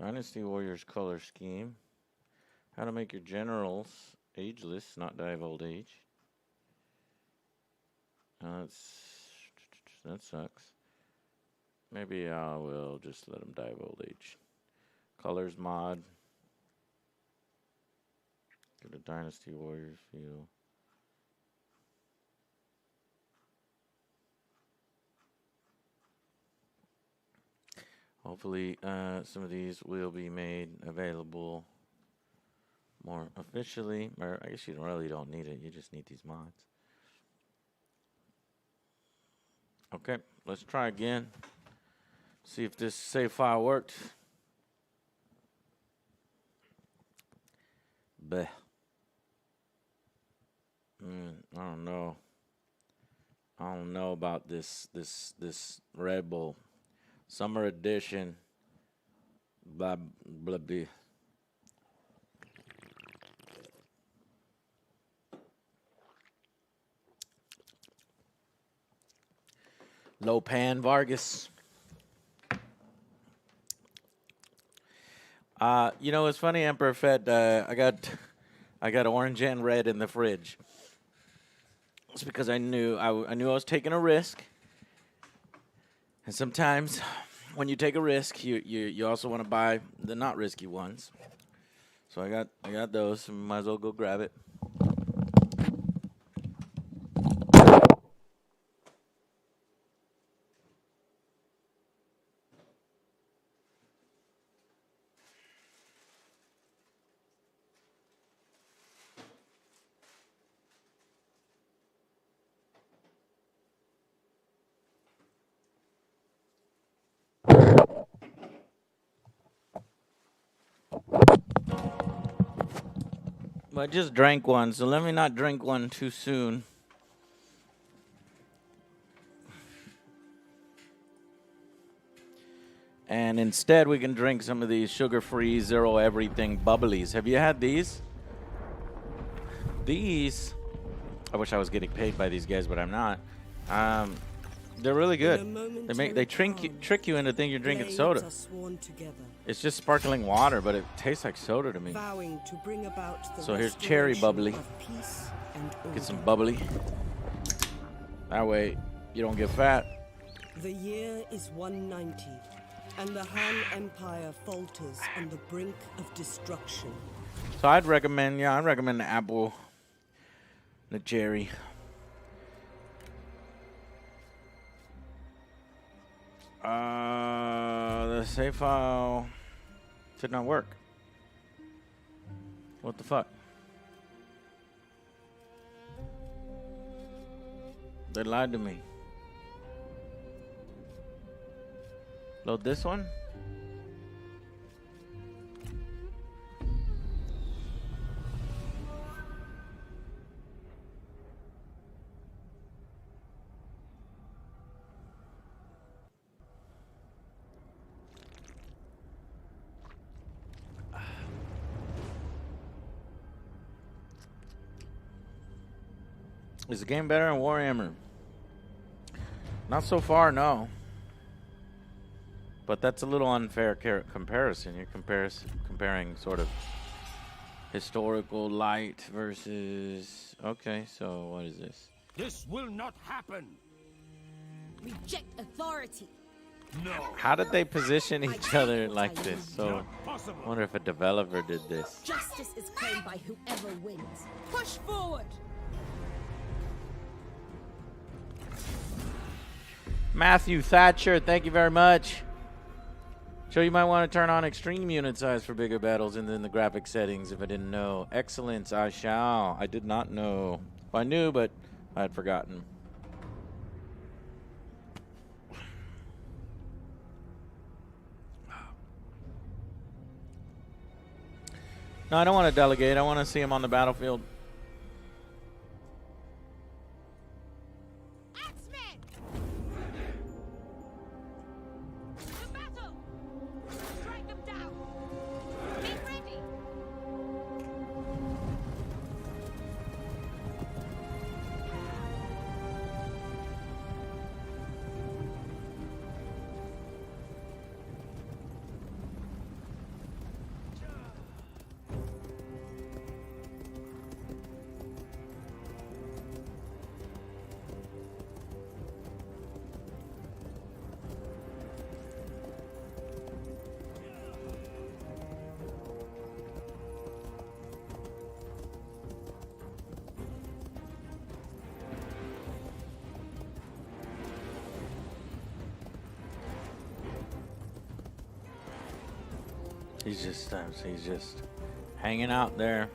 Dynasty Warriors color scheme. How to make your generals ageless, not die of old age. That sucks. Maybe I will just let them die of old age. Colors mod. Get a Dynasty Warriors feel. Hopefully, some of these will be made available more officially. Or I guess you really don't need it. You just need these mods. Okay, let's try again. See if this save file worked. Bleh. I don't know. I don't know about this Red Bull Summer Edition. Blah blah blah. Lopan Vargas. You know, it's funny, Emperor Fed. I got orange and red in the fridge. It's because I knew I was taking a risk, and sometimes when you take a risk, you also want to buy the not risky ones. So I got those. So might as well go grab it. I just drank one, so let me not drink one too soon. And instead, we can drink some of these sugar-free, zero everything bubblies. Have you had these? These, I wish I was getting paid by these guys, but I'm not. They're really good. They trick you into thinking you're drinking soda. It's just sparkling water, but it tastes like soda to me. So here's cherry bubbly. Get some bubbly. That way you don't get fat. The year is 190, and the Han Empire falters on the brink of destruction. So I'd recommend the apple, the cherry. The save file did not work. What the fuck? They lied to me. Load this one. Is the game better in Warhammer? Not so far, no. But that's a little unfair comparison. You're comparing sort of historical light versus... Okay, so what is this? This will not happen. Reject authority. No. How did they position each other like this? So I wonder if a developer did this. Justice is claimed by whoever wins. Push forward. Matthew Thatcher, thank you very much. So you might want to turn on extreme unit size for bigger battles and then the graphic settings if I didn't know. Excellence, I shall. I did not know. Well, I knew, but I had forgotten. No, I don't want to delegate. I want to see him on the battlefield. He's just hanging out there.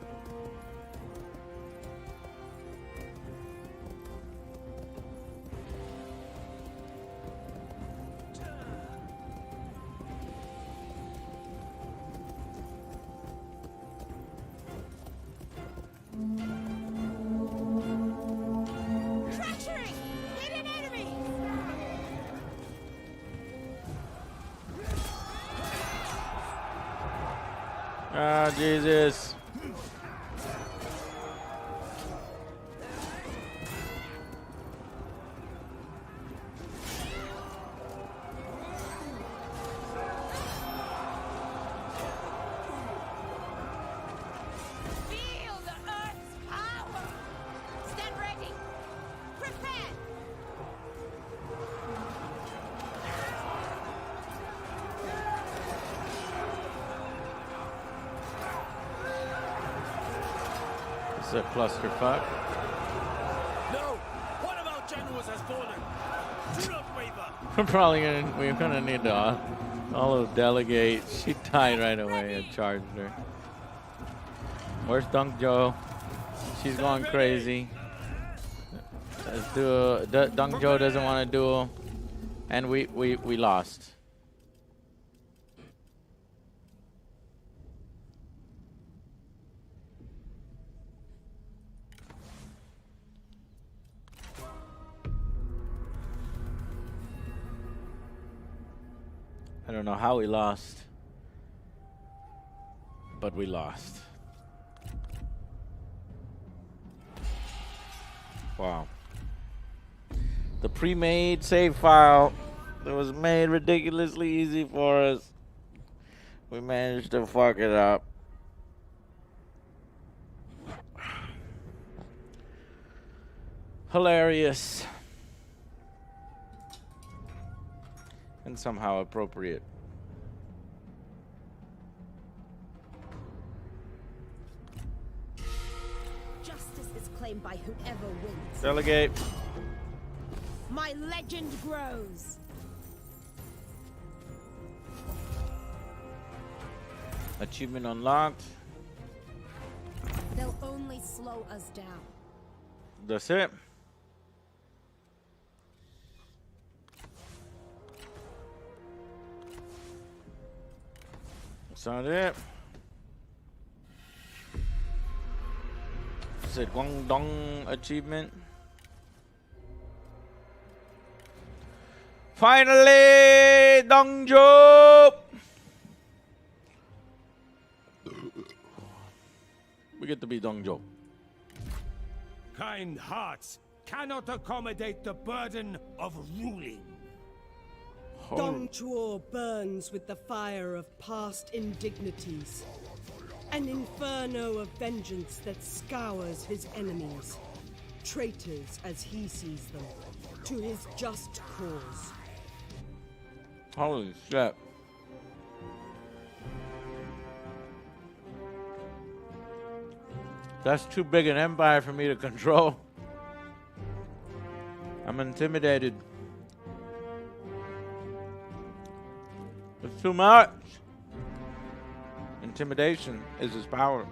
Treachery! Hidden enemy! Ah, Jesus. Feel the earth's power! Stand ready! Prepare! It's a clusterfuck. No! One of our generals has fallen! Do not waver! We're gonna need to all delegate. She died right away and charged her. Where's Dunk Joe? She's going crazy. Dunk Joe doesn't want to duel, and we lost. I don't know how we lost, but we lost. Wow. The pre-made save file that was made ridiculously easy for us. We managed to fuck it up. Hilarious. And somehow appropriate. Justice is claimed by whoever wins. Delegate. My legend grows. Achievement unlocked. They'll only slow us down. That's it. That's not it. It's a Guangdong achievement. Finally, Dongzhou! We get to be Dongzhou. Kind hearts cannot accommodate the burden of ruling. Dong Zhuo burns with the fire of past indignities. An inferno of vengeance that scours his enemies. Traitors as he sees them. To his just cause. Holy shit. That's too big an empire for me to control. I'm intimidated. It's too much. Intimidation is his power.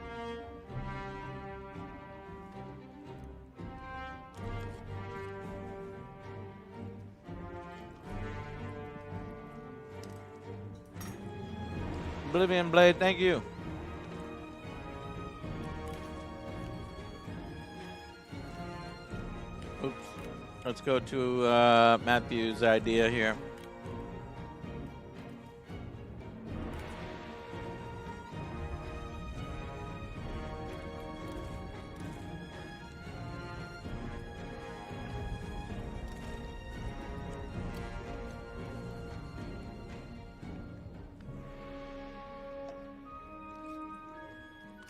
Oblivion Blade, thank you. Oops. Let's go to Matthew's idea here.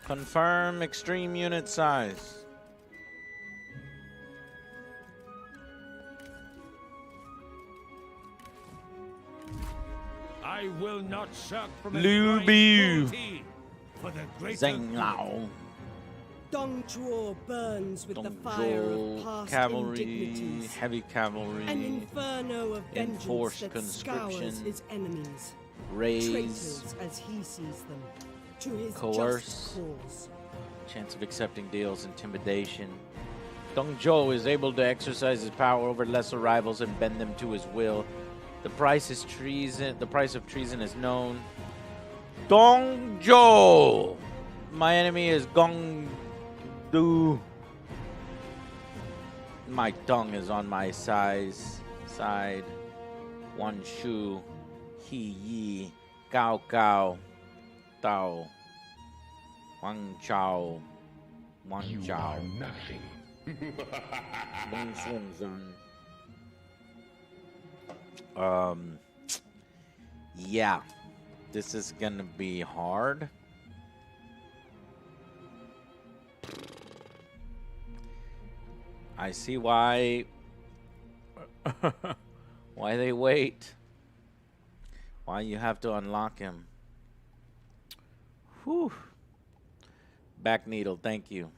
Confirm extreme unit size. I will not shirk from Liu employing Biu. cruelty for the greater Zhang good. Lao. Dong Zhuo burns with the fire Dongzhou, of past cavalry, indignities. heavy cavalry, An inferno of vengeance enforced that conscription. scours his enemies. Raise. Traitors, as he sees them, to his Coerce. just cause. Chance of accepting deals. Intimidation. Dong Zhuo is able to exercise his power over lesser rivals and bend them to his will. The price is treason. The price of treason is known. Dong Zhuo. My enemy is Gong Du. My tongue is on my side. Wan Shu. He Yi. Gao Gao. Tao. Wang Chao. Wang Chao. Nothing. Wang Song Zun. Yeah. This is gonna be hard. I see why they wait. Why you have to unlock him. Whew. Back needle, thank you.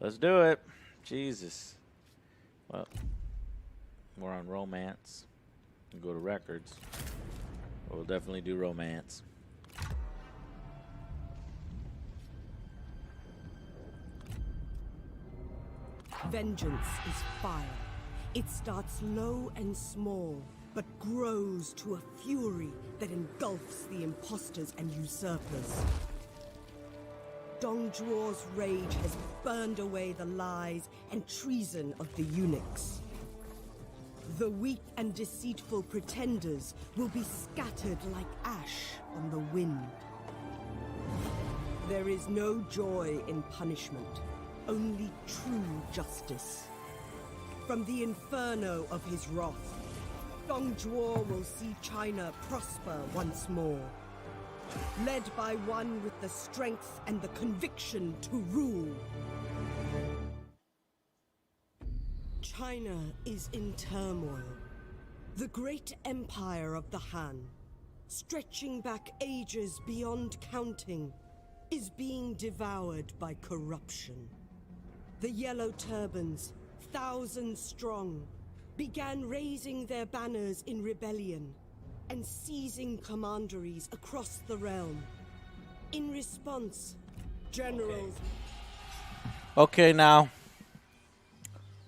Let's do it. Jesus. Well, we're on romance. We'll go to records. We'll definitely do romance. Vengeance is fire. It starts low and small, but grows to a fury that engulfs the imposters and usurpers. Dong Zhuo's rage has burned away the lies and treason of the eunuchs. The weak and deceitful pretenders will be scattered like ash on the wind. There is no joy in punishment, only true justice. From the inferno of his wrath, Dong Zhuo will see China prosper once more, led by one with the strength and the conviction to rule. China is in turmoil. The great empire of the Han, stretching back ages beyond counting, is being devoured by corruption. The Yellow Turbans, thousands strong, began raising their banners in rebellion and seizing commanderies across the realm. In response, generals... Okay, now.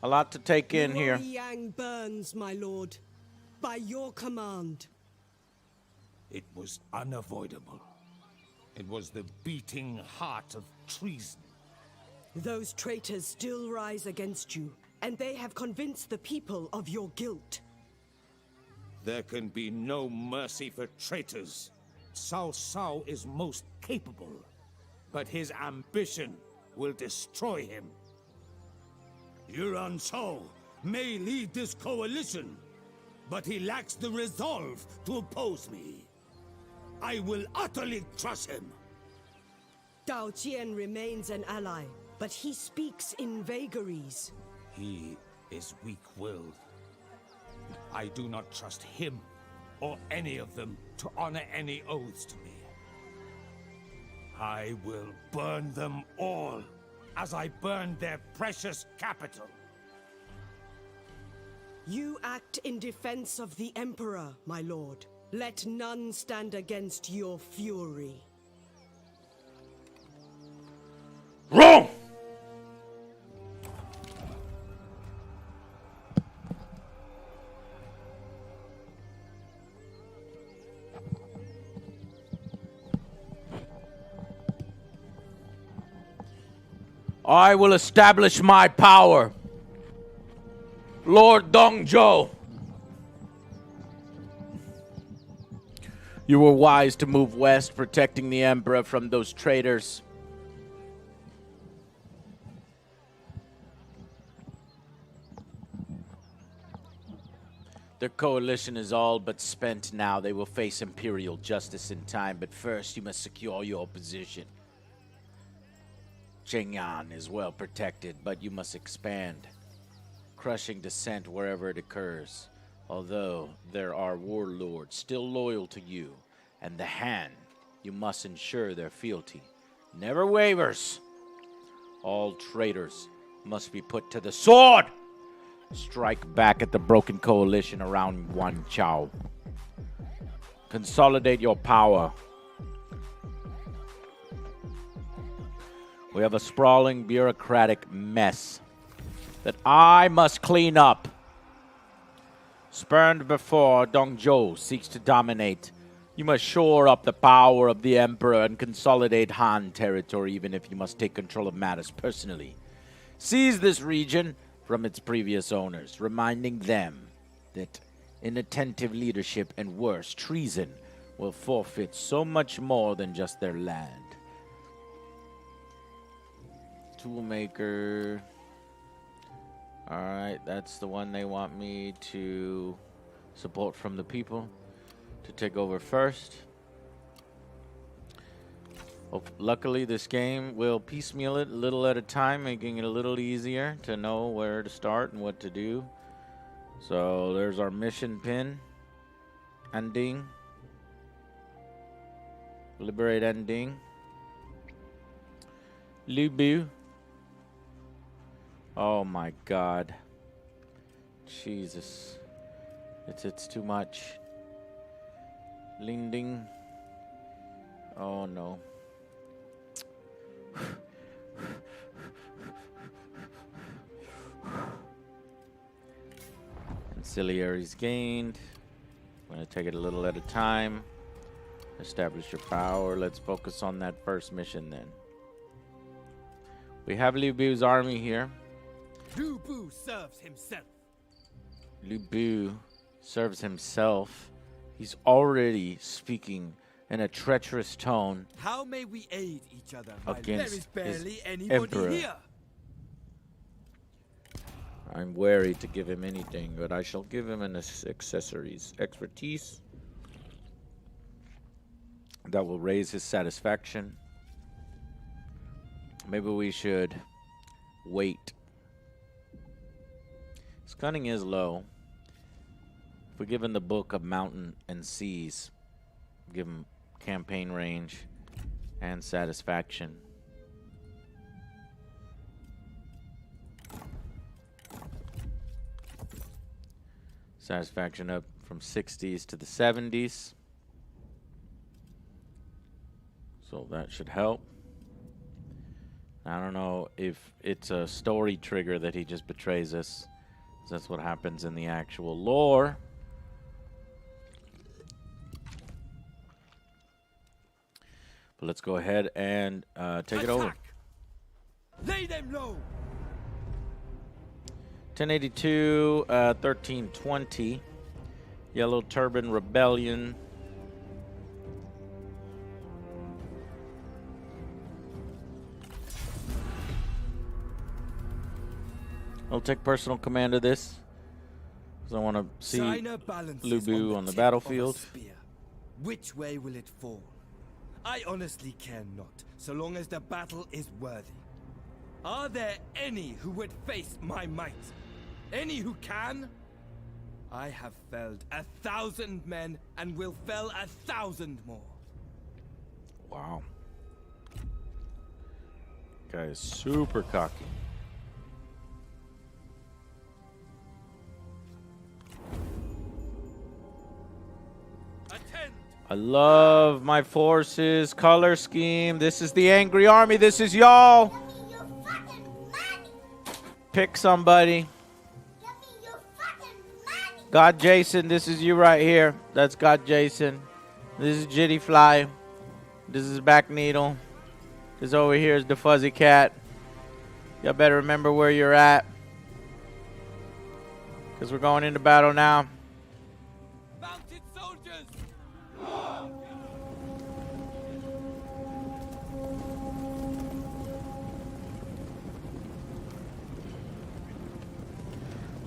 A lot to take in here. Yang burns, my lord. By your command. It was unavoidable. It was the beating heart of treason. Those traitors still rise against you, and they have convinced the people of your guilt. There can be no mercy for traitors. Cao Cao is most capable, but his ambition will destroy him. Yuan Shao may lead this coalition, but he lacks the resolve to oppose me. I will utterly crush him. Dao Jian remains an ally, but he speaks in vagaries. He is weak-willed. I do not trust him or any of them to honor any oaths to me. I will burn them all as I burned their precious capital. You act in defense of the Emperor, my lord. Let none stand against your fury. Wrong! I will establish my power. Lord Dong Zhuo. You were wise to move west, protecting the Emperor from those traitors. Their coalition is all but spent now. They will face imperial justice in time, but first you must secure your position. Cheng'an is well protected, but you must expand, crushing dissent wherever it occurs. Although there are warlords still loyal to you and the Han, you must ensure their fealty never wavers. All traitors must be put to the sword. Strike back at the broken coalition around Wan Chao. Consolidate your power. We have a sprawling bureaucratic mess that I must clean up. Spurned before Dong Zhuo seeks to dominate, you must shore up the power of the Emperor and consolidate Han territory, even if you must take control of matters personally. Seize this region from its previous owners, reminding them that inattentive leadership and worse, treason, will forfeit so much more than just their land. Toolmaker. Alright, that's the one they want me to support from the people to take over first. Luckily, this game will piecemeal it a little at a time, making it a little easier to know where to start and what to do. So there's our mission pin. Ending. Liberate Ending. Lubu. Oh my God. Jesus. It's too much. Linding. Oh no. Ancillaries gained. I'm going to take it a little at a time. Establish your power. Let's focus on that first mission then. We have Liu Bu's army here. Liu Bu serves himself. Liu Bu serves himself. He's already speaking in a treacherous tone. How may we aid each other? There is barely anybody Emperor. here. I'm wary to give him anything, but I shall give him an accessories expertise that will raise his satisfaction. Maybe we should wait. His cunning is low. If we give him the book of mountain and seas, give him campaign range and satisfaction. Satisfaction up from 60s to the 70s. So that should help. I don't know if it's a story trigger that he just betrays us. That's what happens in the actual lore. But let's go ahead and take it over. Lay them low. 1082, 1320. Yellow Turban Rebellion. I'll take personal command of this, because I want to see Liu Bu on the battlefield. Which way will it fall? I honestly care not, so long as the battle is worthy. Are there any who would face my might? Any who can? I have felled 1,000 men and will fell 1,000 more. Wow. Guy is super cocky. I love my forces, color scheme. This is the angry army. This is y'all. Pick somebody. God Jason, this is you right here. That's God Jason. This is Jitty Fly. This is Back Needle. This over here is the Fuzzy Cat. Y'all better remember where you're at, because we're going into battle now. Mounted soldiers!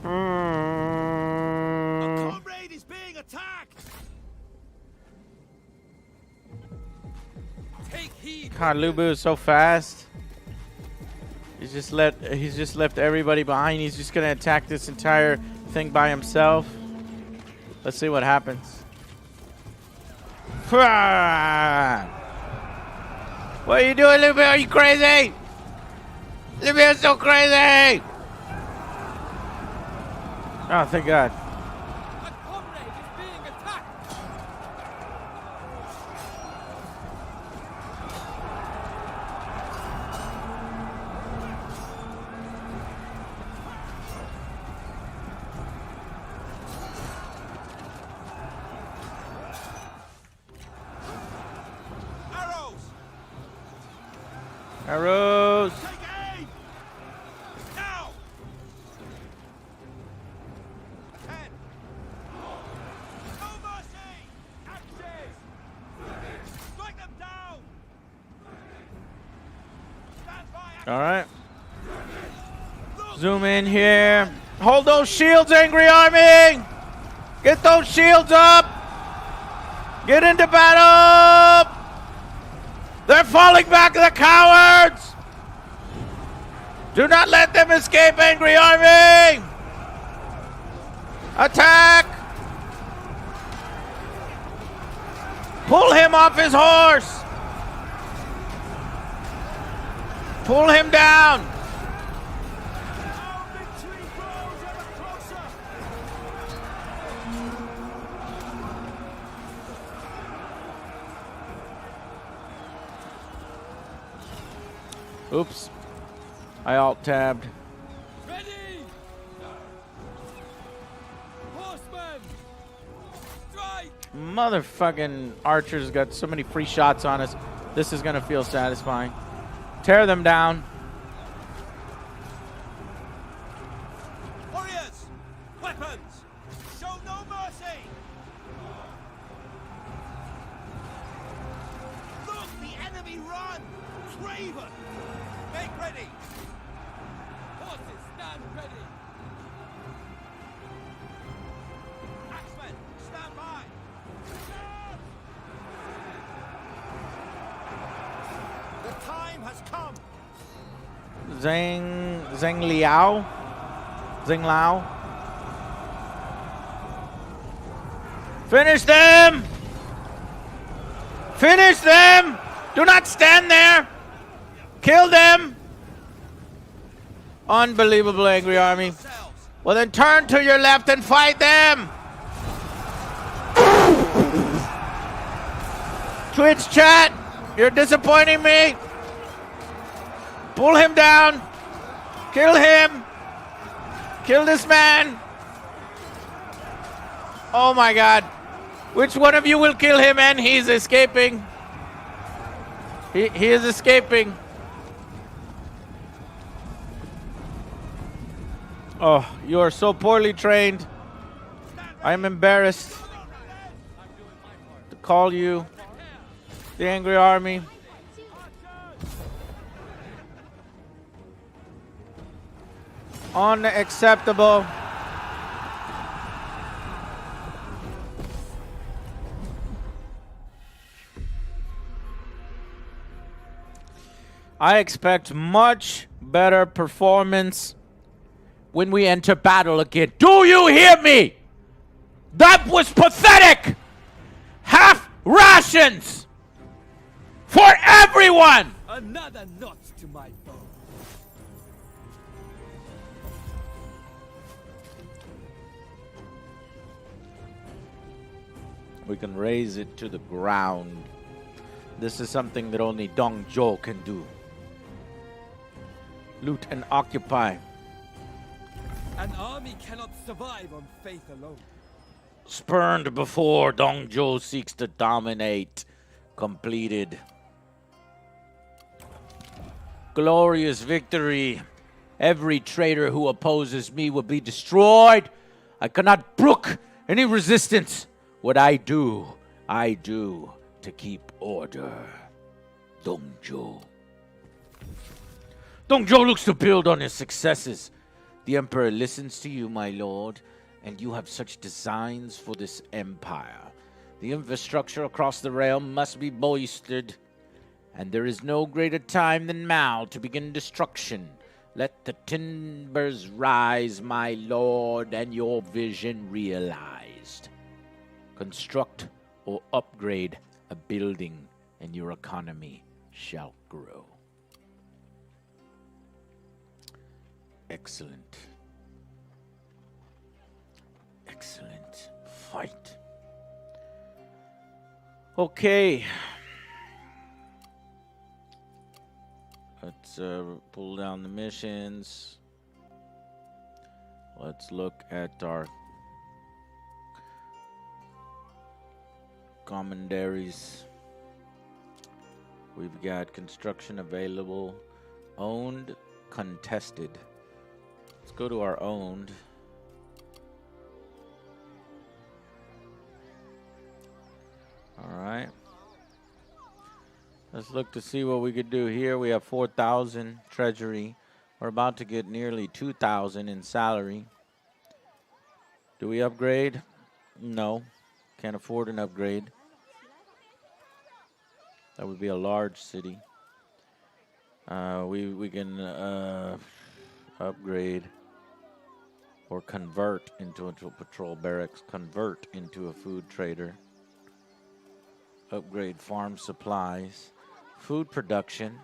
A comrade is being attacked! Take heed. God, Liu Bu is so fast. He's just left everybody behind. He's just gonna attack this entire thing by himself. Let's see what happens. What are you doing, Liu Bu? Are you crazy? Liu Bu is so crazy! Oh, thank God. A comrade is being attacked! Arrows. Take aim! Now! 10. No mercy! Axes! Strike them down! Stand by! All right. Zoom in here. Hold those shields, Angry Army! Get those shields up! Get into battle! They're falling back, the cowards! Do not let them escape, Angry Army! Attack! Pull him off his horse! Pull him down! Our victory grows ever closer! Oops. I alt-tabbed. Ready! Horsemen! Strike! Motherfucking archers got so many free shots on us. This is gonna feel satisfying. Tear them down. Warriors! Weapons! Show no mercy! Look, the enemy run! Craven! Make ready! Horses, stand ready! Axemen, stand by! The time has come! Zhang Liao. Zhang Lao. Finish them! Finish them! Do not stand there! Kill them! Unbelievable, Angry Army. Selves! Well, then turn to your left and fight them! Twitch chat, you're disappointing me. Pull him down. Kill him. Kill this man. Oh my God. Which one of you will kill him? And he's escaping. He is escaping. Oh, you are so poorly trained. I am embarrassed to call you the Angry Army. Unacceptable. I expect much better performance when we enter battle again. Do you hear me? That was pathetic! Half rations! For everyone! Another notch to my bow. We can raise it to the ground. This is something that only Dong Zhuo can do. Loot and occupy. An army cannot survive on faith alone. Spurned before Dong Zhuo seeks to dominate. Completed. Glorious victory. Every traitor who opposes me will be destroyed. I cannot brook any resistance. What I do to keep order. Dong Zhuo. Dong Zhuo looks to build on his successes. The Emperor listens to you, my lord, and you have such designs for this empire. The infrastructure across the realm must be bolstered, and there is no greater time than now to begin destruction. Let the timbers rise, my lord, and your vision realized. Construct or upgrade a building, and your economy shall grow. Excellent. Excellent fight. Okay. Let's pull down the missions. Let's look at our commendaries. We've got construction available. Owned, contested. Let's go to our owned. All right. Let's look to see what we could do here. We have 4,000 treasury. We're about to get nearly 2,000 in salary. Do we upgrade? No. Can't afford an upgrade. That would be a large city. We can upgrade or convert into a patrol barracks, convert into a food trader, upgrade farm supplies, food production.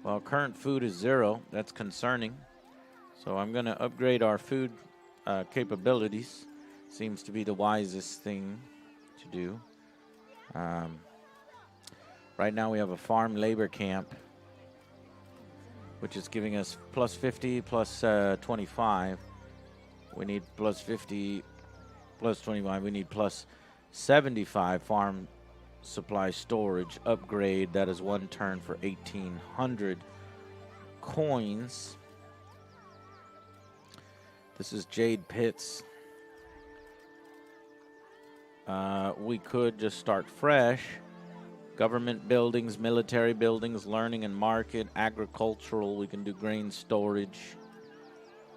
Well, current food is 0. That's concerning. So I'm going to upgrade our food capabilities. Seems to be the wisest thing to do. Right now we have a farm labor camp, which is giving us plus 50, plus 25. We need plus 50, plus 25. We need plus 75 farm supply storage upgrade. That is 1 turn for 1,800 coins. This is Jade Pits. We could just start fresh. Government buildings, military buildings, learning and market, agricultural. We can do grain storage,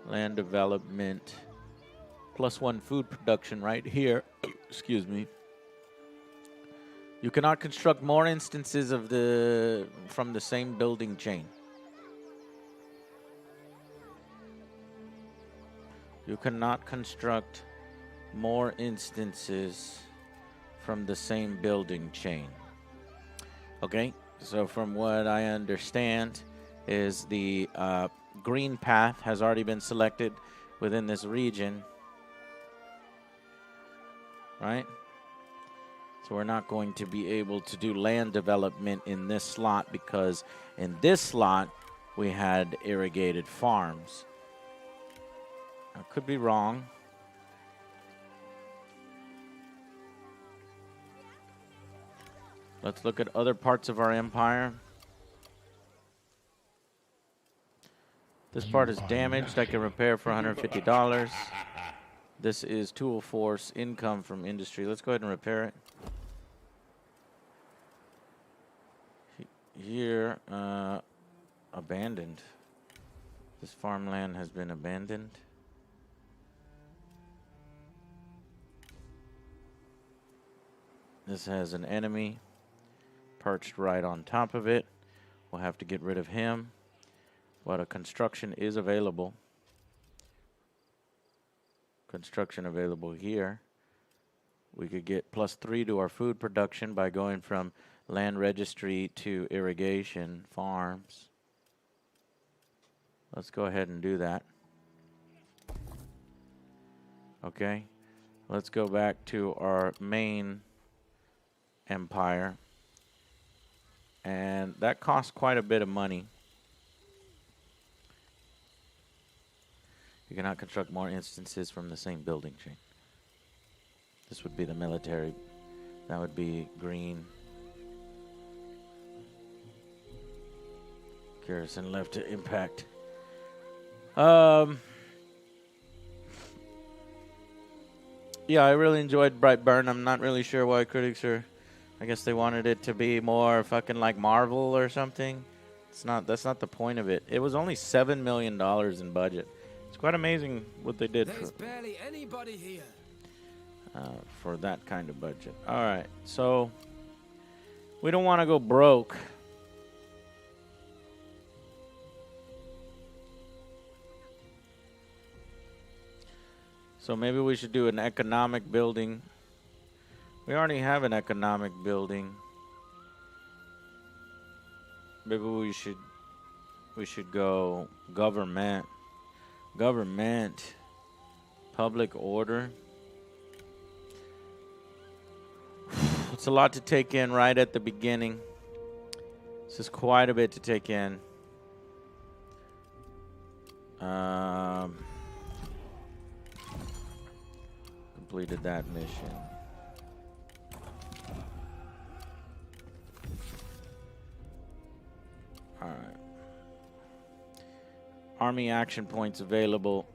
land development, plus 1 food production right here. Excuse me. You cannot construct more instances of from the same building chain. You cannot construct more instances from the same building chain. Okay, so from what I understand is the green path has already been selected within this region, right? So we're not going to be able to do land development in this slot because in this slot we had irrigated farms. I could be wrong. Let's look at other parts of our empire. This part is damaged. I can repair for $150. This is tool force income from industry. Let's go ahead and repair it. Here, abandoned. This farmland has been abandoned. This has an enemy perched right on top of it. We'll have to get rid of him. But a construction is available. Construction available here. We could get plus 3 to our food production by going from land registry to irrigation farms. Let's go ahead and do that. Okay. Let's go back to our main empire. And that costs quite a bit of money. You cannot construct more instances from the same building chain. This would be the military. That would be green. Garrison left to impact. Yeah, I really enjoyed Brightburn. I'm not really sure why critics are... I guess they wanted it to be more fucking like Marvel or something. It's not. That's not the point of it. It was only $7 million in budget. It's quite amazing what they did. There's barely anybody here. For that kind of budget. All right, so we don't want to go broke. So maybe we should do an economic building. We already have an economic building. Maybe we should go government. Government. Public order. It's a lot to take in right at the beginning. This is quite a bit to take in. Completed that mission. All right. Army action points available.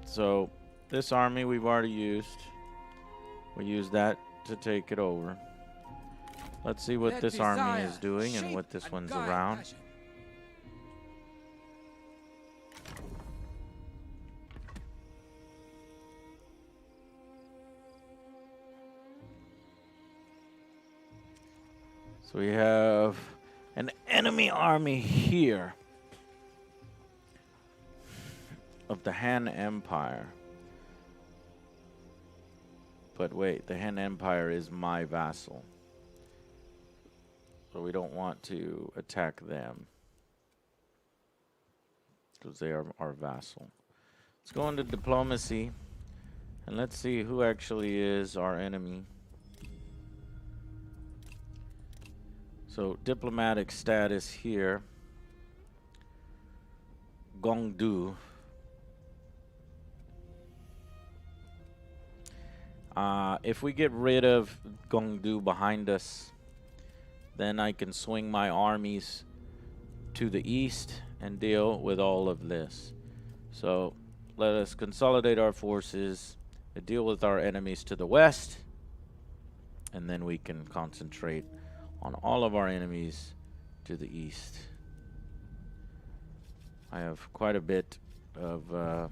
So this army we've already used. We use that to take it over. Let's see what this army is doing and what this one's around. So we have an enemy army here of the Han Empire. But wait, the Han Empire is my vassal. So we don't want to attack them, because they are our vassal. Let's go into diplomacy, and let's see who actually is our enemy. So diplomatic status here. Gongdu. If we get rid of Gongdu behind us, then I can swing my armies to the east and deal with all of this. So let us consolidate our forces, deal with our enemies to the west, and then we can concentrate on all of our enemies to the east. I have quite a bit of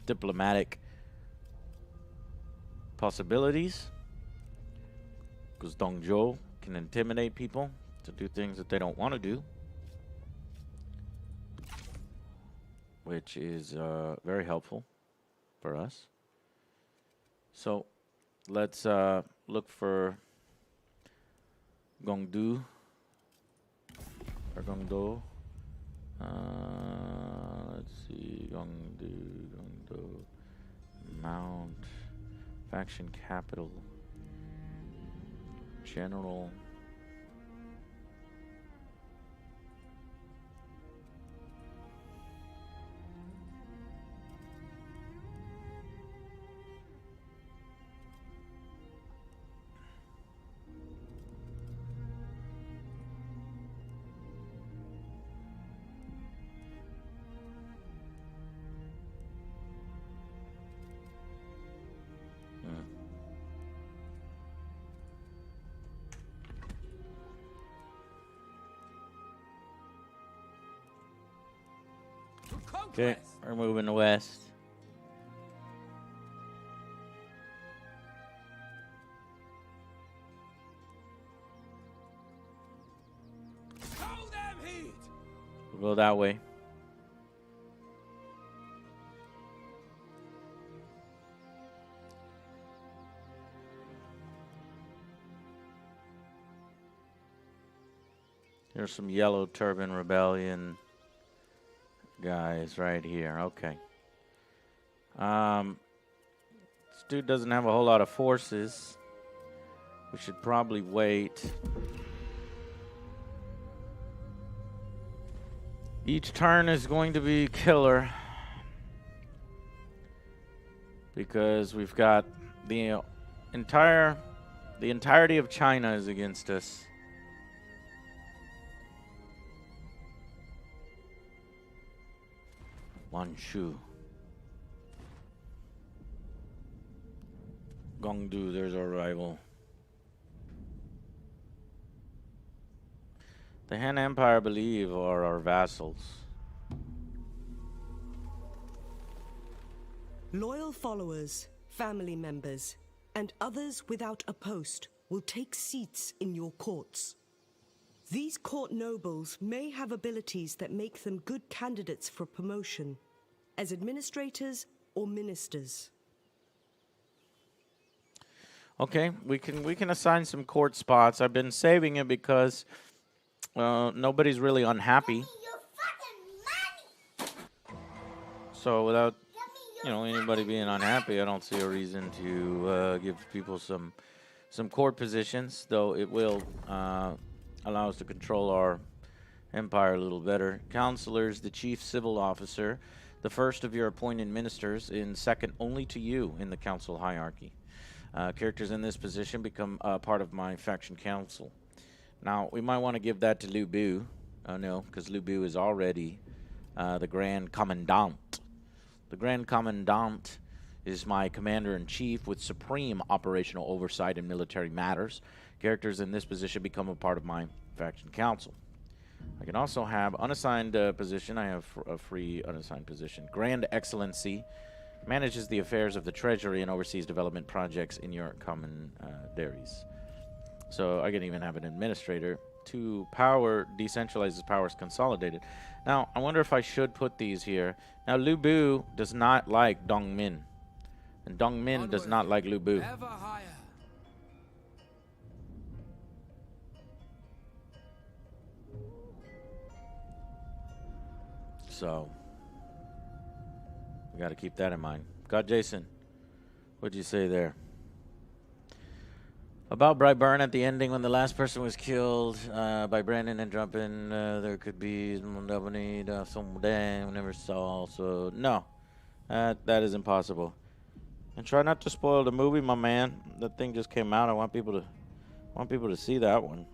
diplomatic possibilities, because Dong Zhuo can intimidate people to do things that they don't want to do, which is very helpful for us. So let's look for Gongdu or Gongdo. Let's see, Gongdu, Mount, faction capital, general. Okay, we're moving west. We'll go that way. There's some Yellow Turban Rebellion guys right here. Okay. This dude doesn't have a whole lot of forces. We should probably wait. Each turn is going to be killer, because we've got the entirety of China is against us. Manchu. Gongdu, there's our rival. The Han Empire, I believe, are our vassals. Loyal followers, family members, and others without a post will take seats in your courts. These court nobles may have abilities that make them good candidates for promotion as administrators or ministers. Okay, we can assign some court spots. I've been saving it because nobody's really unhappy. So without anybody being unhappy, I don't see a reason to give people some court positions, though it will allow us to control our empire a little better. Counselors, the chief civil officer, the first of your appointed ministers, in second only to you in the council hierarchy. Characters in this position become part of my faction council. Now, we might want to give that to Lu Bu, Oh no, because Lu Bu is already the Grand Commandant. The Grand Commandant is my commander-in-chief with supreme operational oversight in military matters. Characters in this position become a part of my faction council. I can also have unassigned position. I have a free unassigned position. Grand Excellency manages the affairs of the treasury and oversees development projects in your commanderies. So I can even have an administrator. 2 power decentralizes powers consolidated. Now I wonder if I should put these here. Now Lu Bu does not like Dong Min, and Dong Min does not like Lu Bu. Ever higher. So we got to keep that in mind. God, Jason, what'd you say there? About Brightburn at the ending when the last person was killed by Brandon and Drumpin, there could be some day we never saw. So no, that is impossible. And try not to spoil the movie, my man. That thing just came out. I want people to see that one.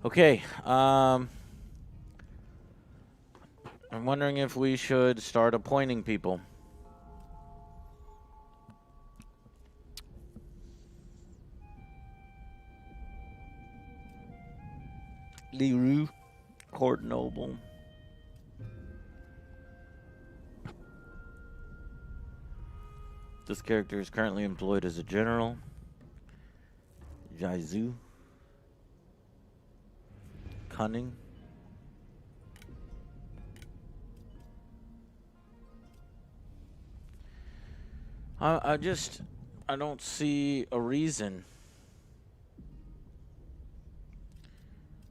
Okay. I'm wondering if we should start appointing people. Leroux, Court Noble. This character is currently employed as a general. Jaizu. Cunning. I don't see a reason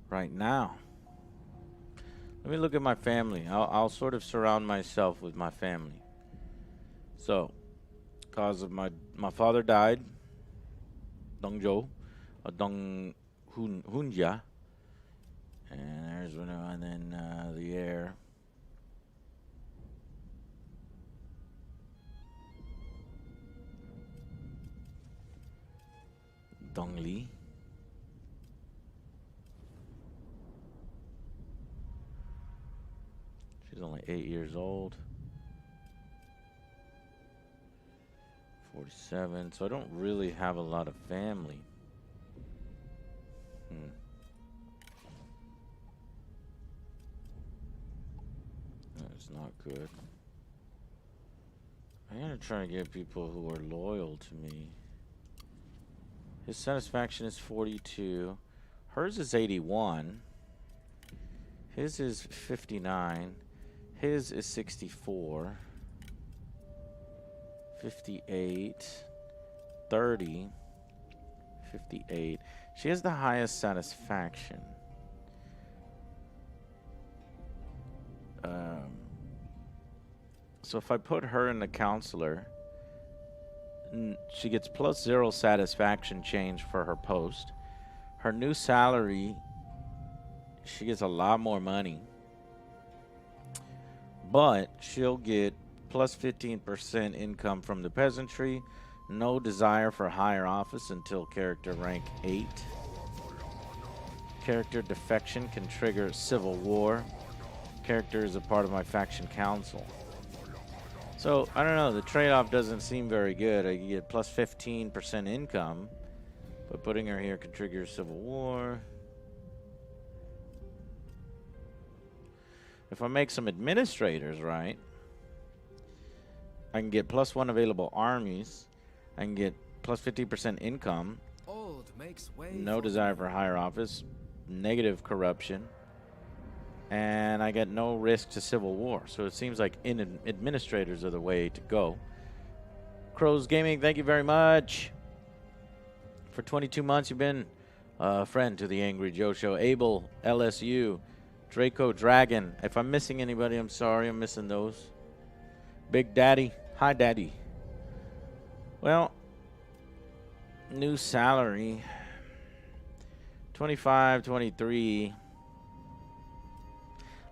right now. Let me look at my family. I'll sort of surround myself with my family. So, cause of my father died, Dong Zhuo, Dong Hunjia, and there's one, and then the heir. Dong Li. She's only 8 years old. 47. So I don't really have a lot of family. That's not good. I gotta try to get people who are loyal to me. His satisfaction is 42. Hers is 81. His is 59. His is 64. 58. 30. 58. She has the highest satisfaction. So if I put her in the counselor, she gets +0 satisfaction change for her post. Her new salary, she gets a lot more money. But she'll get +15% income from the peasantry. No desire for higher office until character rank 8. Character defection can trigger civil war. Character is a part of my faction council. So, I don't know, the trade-off doesn't seem very good. I get +15% income, but putting her here could trigger civil war. If I make some administrators, right, I can get +1 available armies. I can get +50% income. Old makes way No desire for higher office. Negative corruption. And I get no risk to civil war. So it seems like administrators are the way to go. Crows Gaming, thank you very much. For 22 months, you've been a friend to the Angry Joe Show. Abel, LSU, Draco Dragon. If I'm missing anybody, I'm sorry. I'm missing those. Big Daddy. Hi, Daddy. Well, new salary. 25, 23.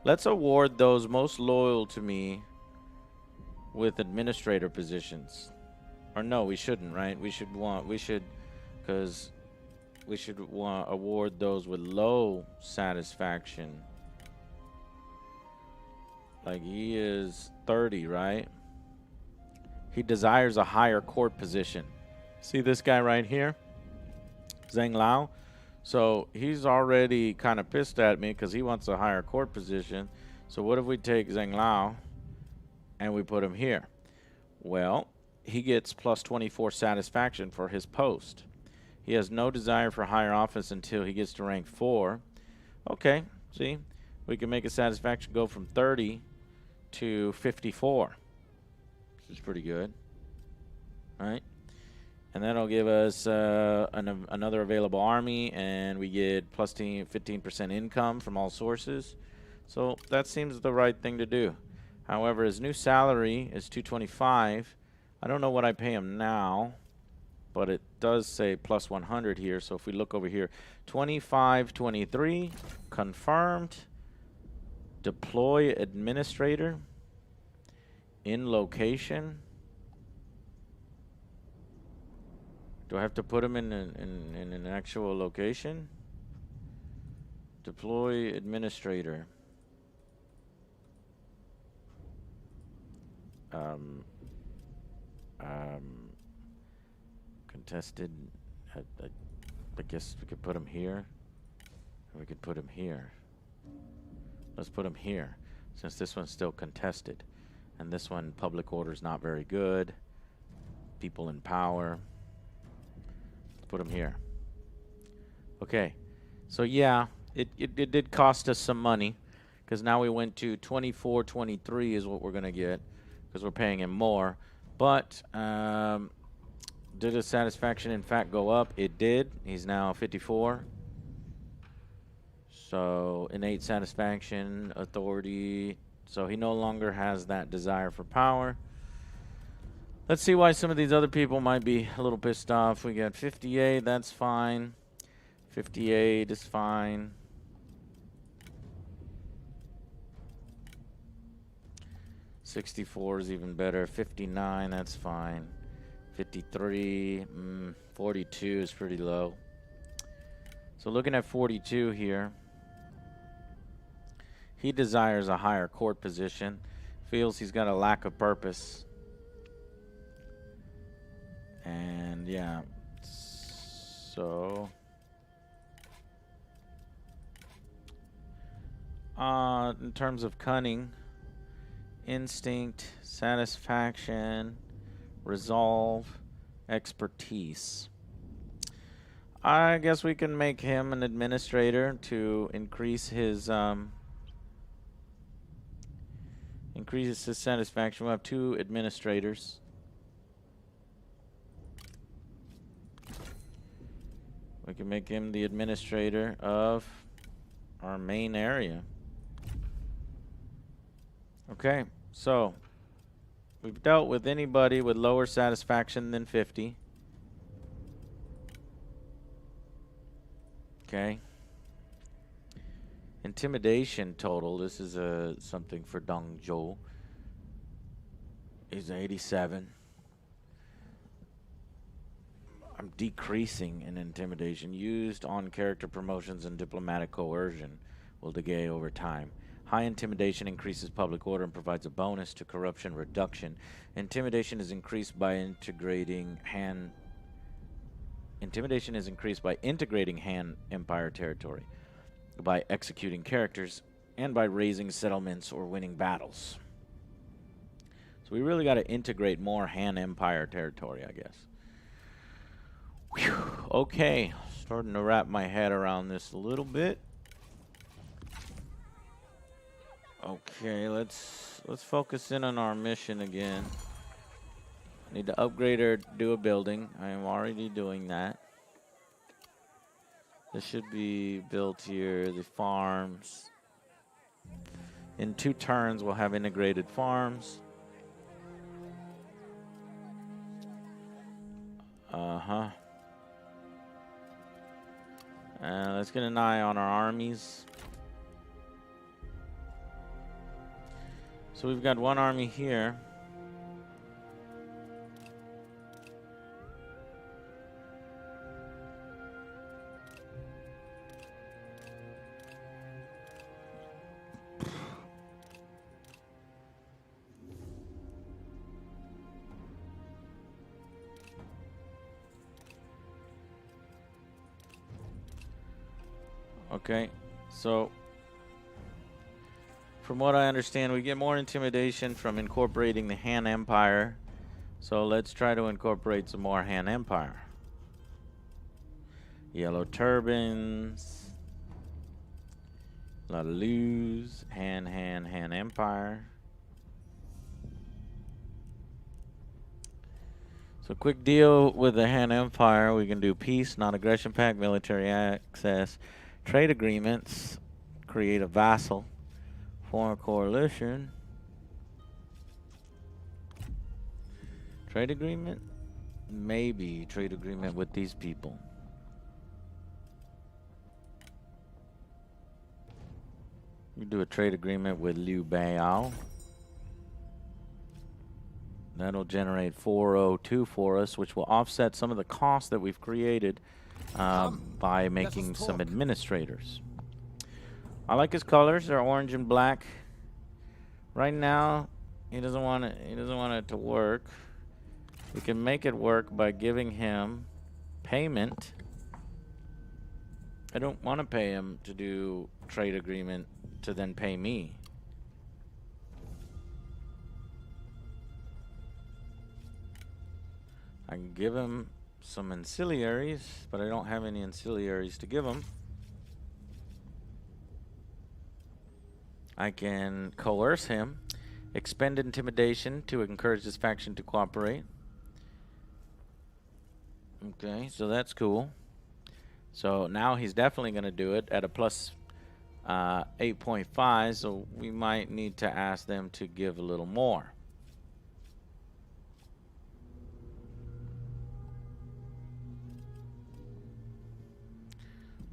Let's award those most loyal to me with administrator positions. Or no, we shouldn't, right? We should, because we should award those with low satisfaction. Like he is 30, right? He desires a higher court position. See this guy right here? Zhang Lao. So he's already kind of pissed at me because he wants a higher court position. So what if we take Zhang Lao and we put him here? Well, he gets plus 24 satisfaction for his post. He has no desire for higher office until he gets to rank 4. Okay, see? We can make a satisfaction go from 30 to 54. Which is pretty good. All right. And that'll give us another available army, and we get plus 15% income from all sources. So that seems the right thing to do. However, his new salary is 225. I don't know what I pay him now, but it does say plus 100 here. So if we look over here, 2523 confirmed. Deploy administrator in location. Do I have to put him in an actual location? Deploy administrator. Contested. I guess we could put him here. Or we could put him here. Let's put him here, since this one's still contested. And this one, public order is not very good. People in power. Put them here. Okay, so yeah, it did cost us some money, because now we went to 2423 is what we're gonna get, because we're paying him more. But did his satisfaction in fact go up? It did. He's now 54. So innate satisfaction, authority. So he no longer has that desire for power. Let's see why some of these other people might be a little pissed off. We got 58, that's fine. 58 is fine. 64 is even better. 59, that's fine. 53, 42 is pretty low. So looking at 42 here, he desires a higher court position. Feels he's got a lack of purpose. And yeah, so in terms of cunning, instinct, satisfaction, resolve, expertise, I guess we can make him an administrator to increase his satisfaction. We'll have 2 administrators. We can make him the administrator of our main area. Okay, so we've dealt with anybody with lower satisfaction than 50. Okay. Intimidation total. This is something for Dong Zhuo. He's 87. I'm decreasing in intimidation. Used on character promotions and diplomatic coercion will decay over time. High intimidation increases public order and provides a bonus to corruption reduction. Intimidation is increased by integrating Han Empire territory, by executing characters, and by raising settlements or winning battles. So we really got to integrate more Han Empire territory, I guess. Whew. Okay, starting to wrap my head around this a little bit. Okay, let's focus in on our mission again. Need to upgrade or do a building. I am already doing that. This should be built here. The farms. In 2 turns, we'll have integrated farms. Let's get an eye on our armies. So we've got 1 army here. Okay, so from what I understand, we get more intimidation from incorporating the Han Empire. So let's try to incorporate some more Han Empire. Yellow turbans. A lot of lose. Han Empire. So quick deal with the Han Empire. We can do peace, non-aggression pact, military access, trade agreements, create a vassal, form a coalition. Trade agreement? Maybe trade agreement with these people. We do a trade agreement with Liu Biao. That'll generate 402 for us, which will offset some of the costs that we've created by making some administrators. I like his colors. They're orange and black. Right now, he doesn't want it. He doesn't want it to work. We can make it work by giving him payment. I don't want to pay him to do trade agreement to then pay me. I can give him some ancillaries, but I don't have any ancillaries to give him. I can coerce him, expend intimidation to encourage this faction to cooperate. Okay, so that's cool. So now he's definitely going to do it at a plus 8.5, so we might need to ask them to give a little more.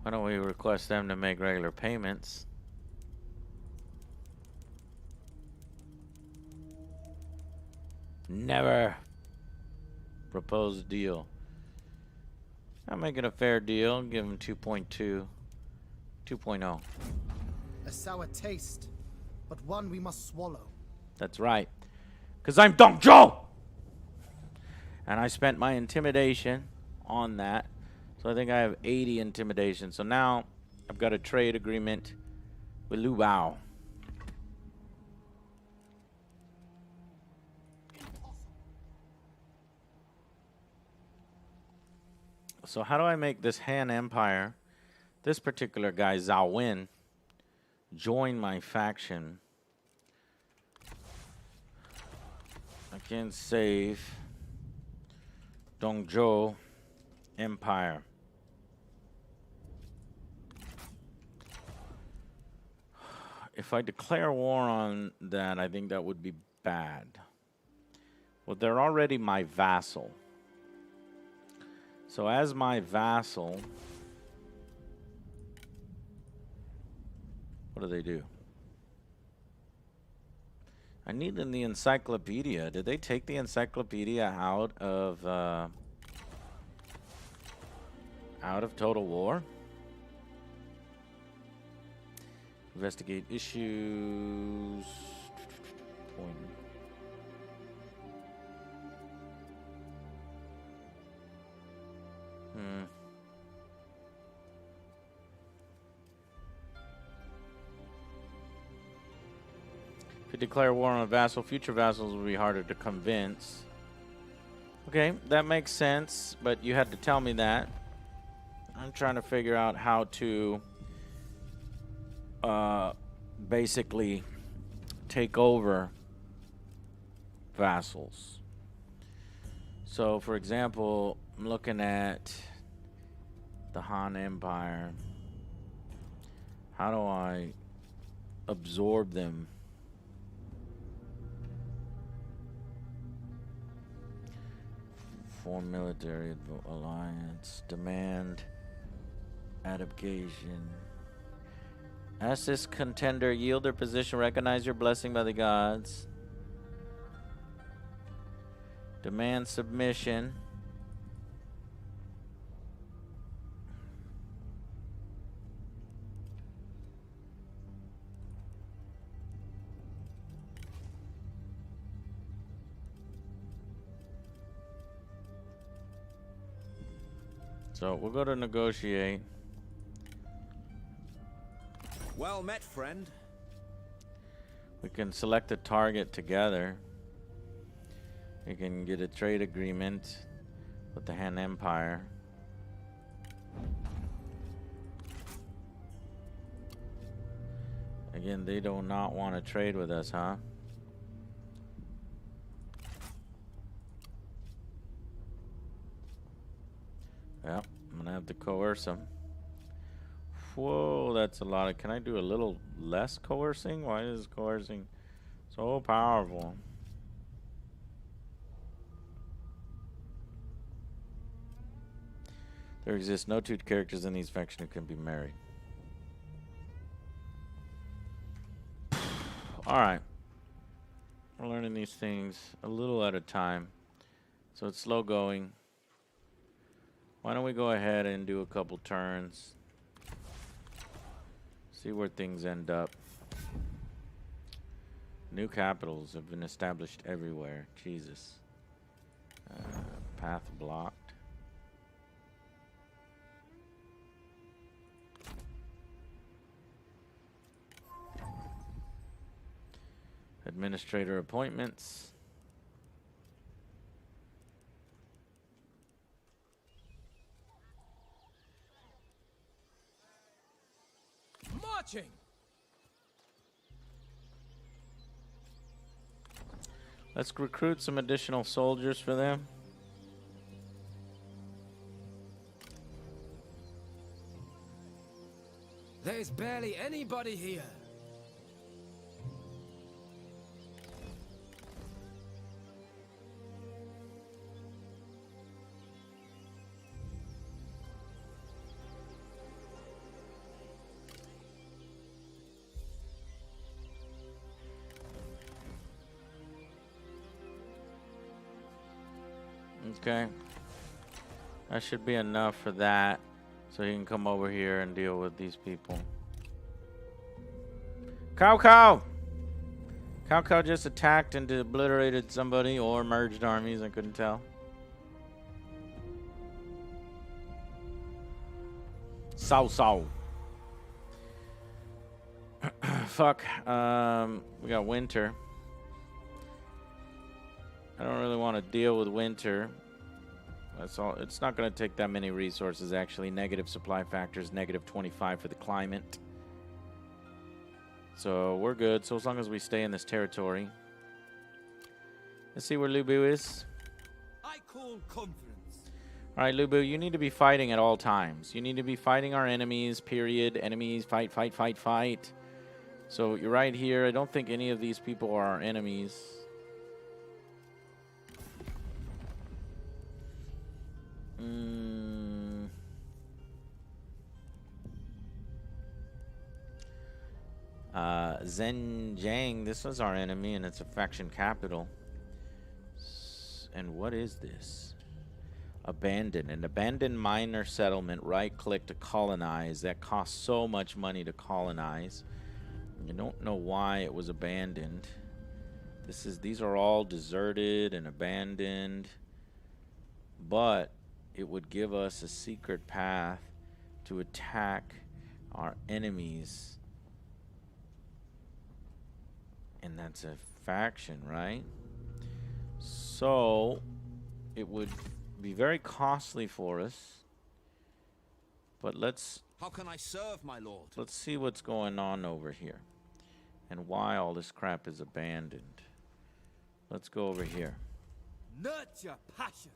Why don't we request them to make regular payments? Never. Proposed deal. I'm making a fair deal. Give him 2.2. 2.0. A sour taste, but one we must swallow. That's right. Because I'm Dong Zhuo! And I spent my intimidation on that. So I think I have 80 intimidation. So now I've got a trade agreement with Liu Biao. So how do I make this Han Empire, this particular guy, Zhao Wen, join my faction? I can save Dongzhou Empire. If I declare war on that, I think that would be bad. Well, they're already my vassal. So as my vassal, what do they do? I need in the encyclopedia. Did they take the encyclopedia out of Total War? Investigate issues. Point. If you declare war on a vassal, future vassals will be harder to convince. Okay, that makes sense, but you had to tell me that. I'm trying to figure out how to basically take over vassals. So, for example, I'm looking at the Han Empire. How do I absorb them? Form military alliance. Demand adaptation. Ask this contender yield their position. Recognize your blessing by the gods. Demand submission. So we'll go to negotiate. Well met, friend. We can select a target together. We can get a trade agreement with the Han Empire. Again, they do not want to trade with us, huh? Yeah, I'm gonna have to coerce them. Whoa, that's a lot of... Can I do a little less coercing? Why is coercing so powerful? There exists no two characters in these factions who can be married. Alright. We're learning these things a little at a time. So it's slow going. Why don't we go ahead and do a couple turns? See where things end up. New capitals have been established everywhere. Jesus. Path blocked. Administrator appointments. Marching! Let's recruit some additional soldiers for them. There's barely anybody here. Okay. That should be enough for that. So he can come over here and deal with these people. Cow Cow! Cow Cow just attacked and obliterated somebody or merged armies, I couldn't tell. Sao. Fuck. We got winter. I don't really want to deal with winter. That's all. It's not going to take that many resources, actually. Negative supply factors, negative 25 for the climate. So we're good. So as long as we stay in this territory. Let's see where Lubu is. I call conference. All right, Lubu, you need to be fighting at all times. You need to be fighting our enemies, period. Enemies, fight, fight, fight, fight. So you're right here. I don't think any of these people are our enemies. Zhenjiang, this was our enemy, and it's a faction capital. And what is this? Abandon. An abandoned miner settlement. Right-click to colonize. That costs so much money to colonize. You don't know why it was abandoned. These are all deserted and abandoned. But it would give us a secret path to attack our enemies. And that's a faction, right? So it would be very costly for us. But How can I serve, my lord? let's see what's going on over here and why all this crap is abandoned. Let's go over here. Nurture passion.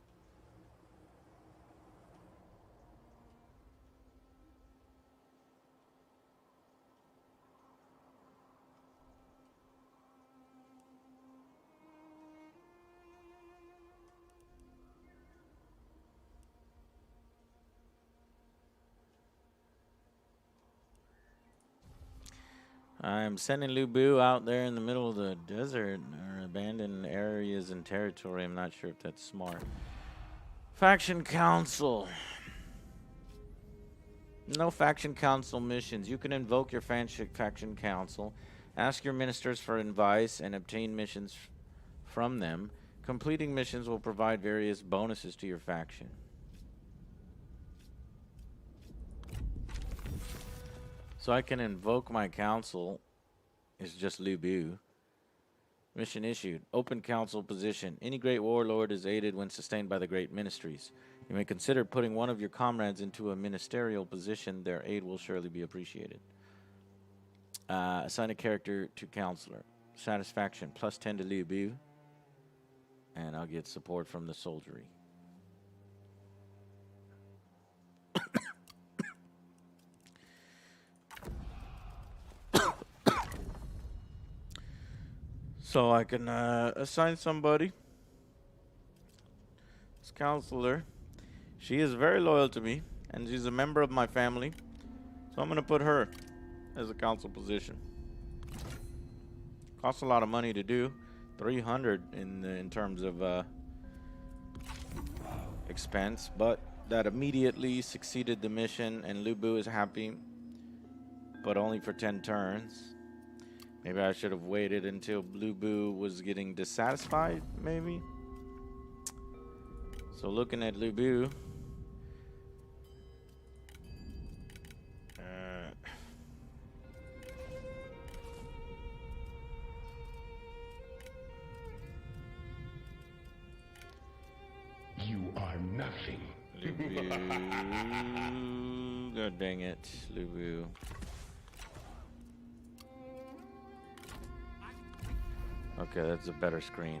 I'm sending Lubu out there in the middle of the desert or abandoned areas and territory. I'm not sure if that's smart. Faction Council. No Faction Council missions. You can invoke your Faction Council, ask your ministers for advice, and obtain missions from them. Completing missions will provide various bonuses to your faction. So I can invoke my council. It's just Lu Bu. Mission issued. Open council position. Any great warlord is aided when sustained by the great ministries. You may consider putting one of your comrades into a ministerial position. Their aid will surely be appreciated. Assign a character to counselor. Satisfaction +10 to Lu Bu. And I'll get support from the soldiery. So I can assign somebody. This counselor. She is very loyal to me, and she's a member of my family. So I'm going to put her as a council position. Costs a lot of money to do. 300 in terms of expense, but that immediately succeeded the mission, and Lu Bu is happy, but only for 10 turns. Maybe I should have waited until Lu Bu was getting dissatisfied, maybe. So looking at Lu Bu, You are nothing. Lu Bu, God dang it, Lu Bu. Okay, that's a better screen.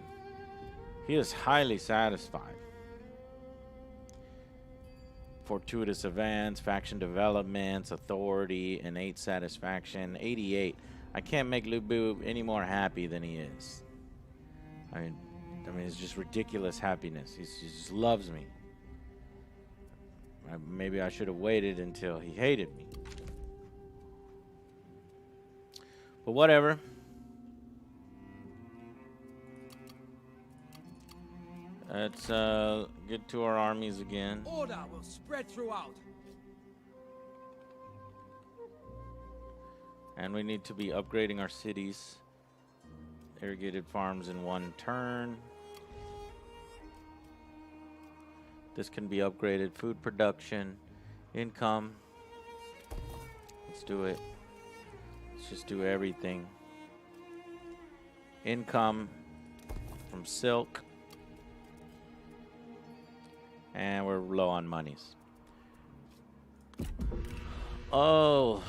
He is highly satisfied. Fortuitous events, faction developments, authority, innate satisfaction, 88. I can't make Lu Bu any more happy than he is. I mean, it's just ridiculous happiness. He just loves me. Maybe I should have waited until he hated me. But whatever. Let's get to our armies again. Order will spread throughout. And we need to be upgrading our cities. Irrigated farms in 1 turn. This can be upgraded. Food production, income. Let's do it. Let's just do everything. Income from silk. And we're low on monies. Oh,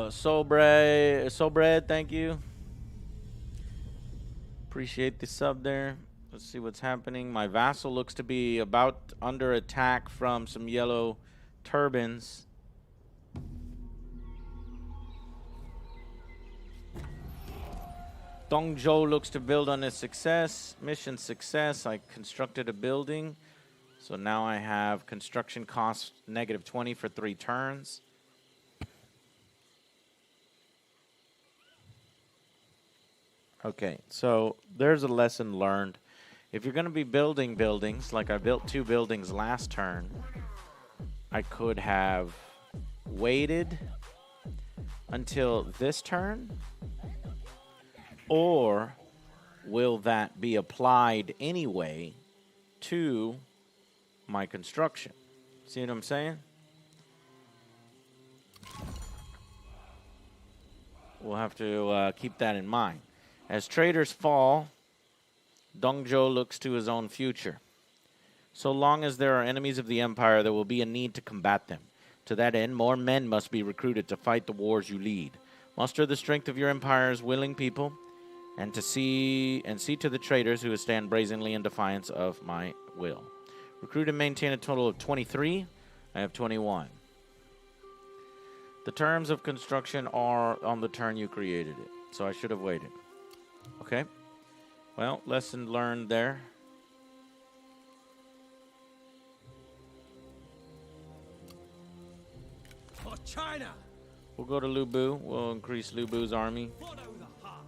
Soul Bread, thank you. Appreciate the sub there. Let's see what's happening. My vassal looks to be about under attack from some yellow turbans. Zhuo looks to build on his success. Mission success. I constructed a building. So now I have construction cost -20 for 3 turns. Okay, so there's a lesson learned. If you're going to be building buildings, like I built 2 buildings last turn, I could have waited until this turn, or will that be applied anyway to my construction? See what I'm saying? We'll have to keep that in mind. As traders fall, Zhuo looks to his own future. So long as there are enemies of the Empire, there will be a need to combat them. To that end, more men must be recruited to fight the wars you lead. Muster the strength of your Empire's willing people, and see to the traitors who stand brazenly in defiance of my will. Recruit and maintain a total of 23. I have 21. The terms of construction are on the turn you created it, so I should have waited. Okay. Well, lesson learned there. For China. We'll go to Lu Bu. We'll increase Lu Bu's army. Follow the heart.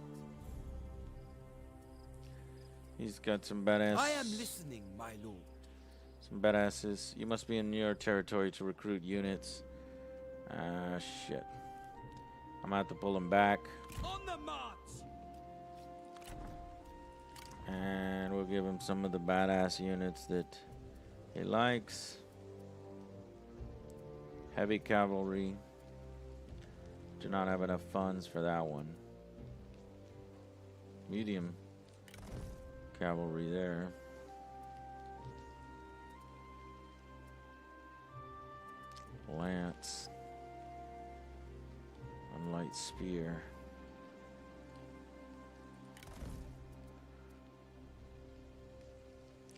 He's got some badass. I am listening, my lord. Some badasses. You must be in your territory to recruit units. Shit. I'm gonna have to pull him back. On the march. And we'll give him some of the badass units that he likes. Heavy cavalry. Do not have enough funds for that one. Medium cavalry there. Lance. And light spear.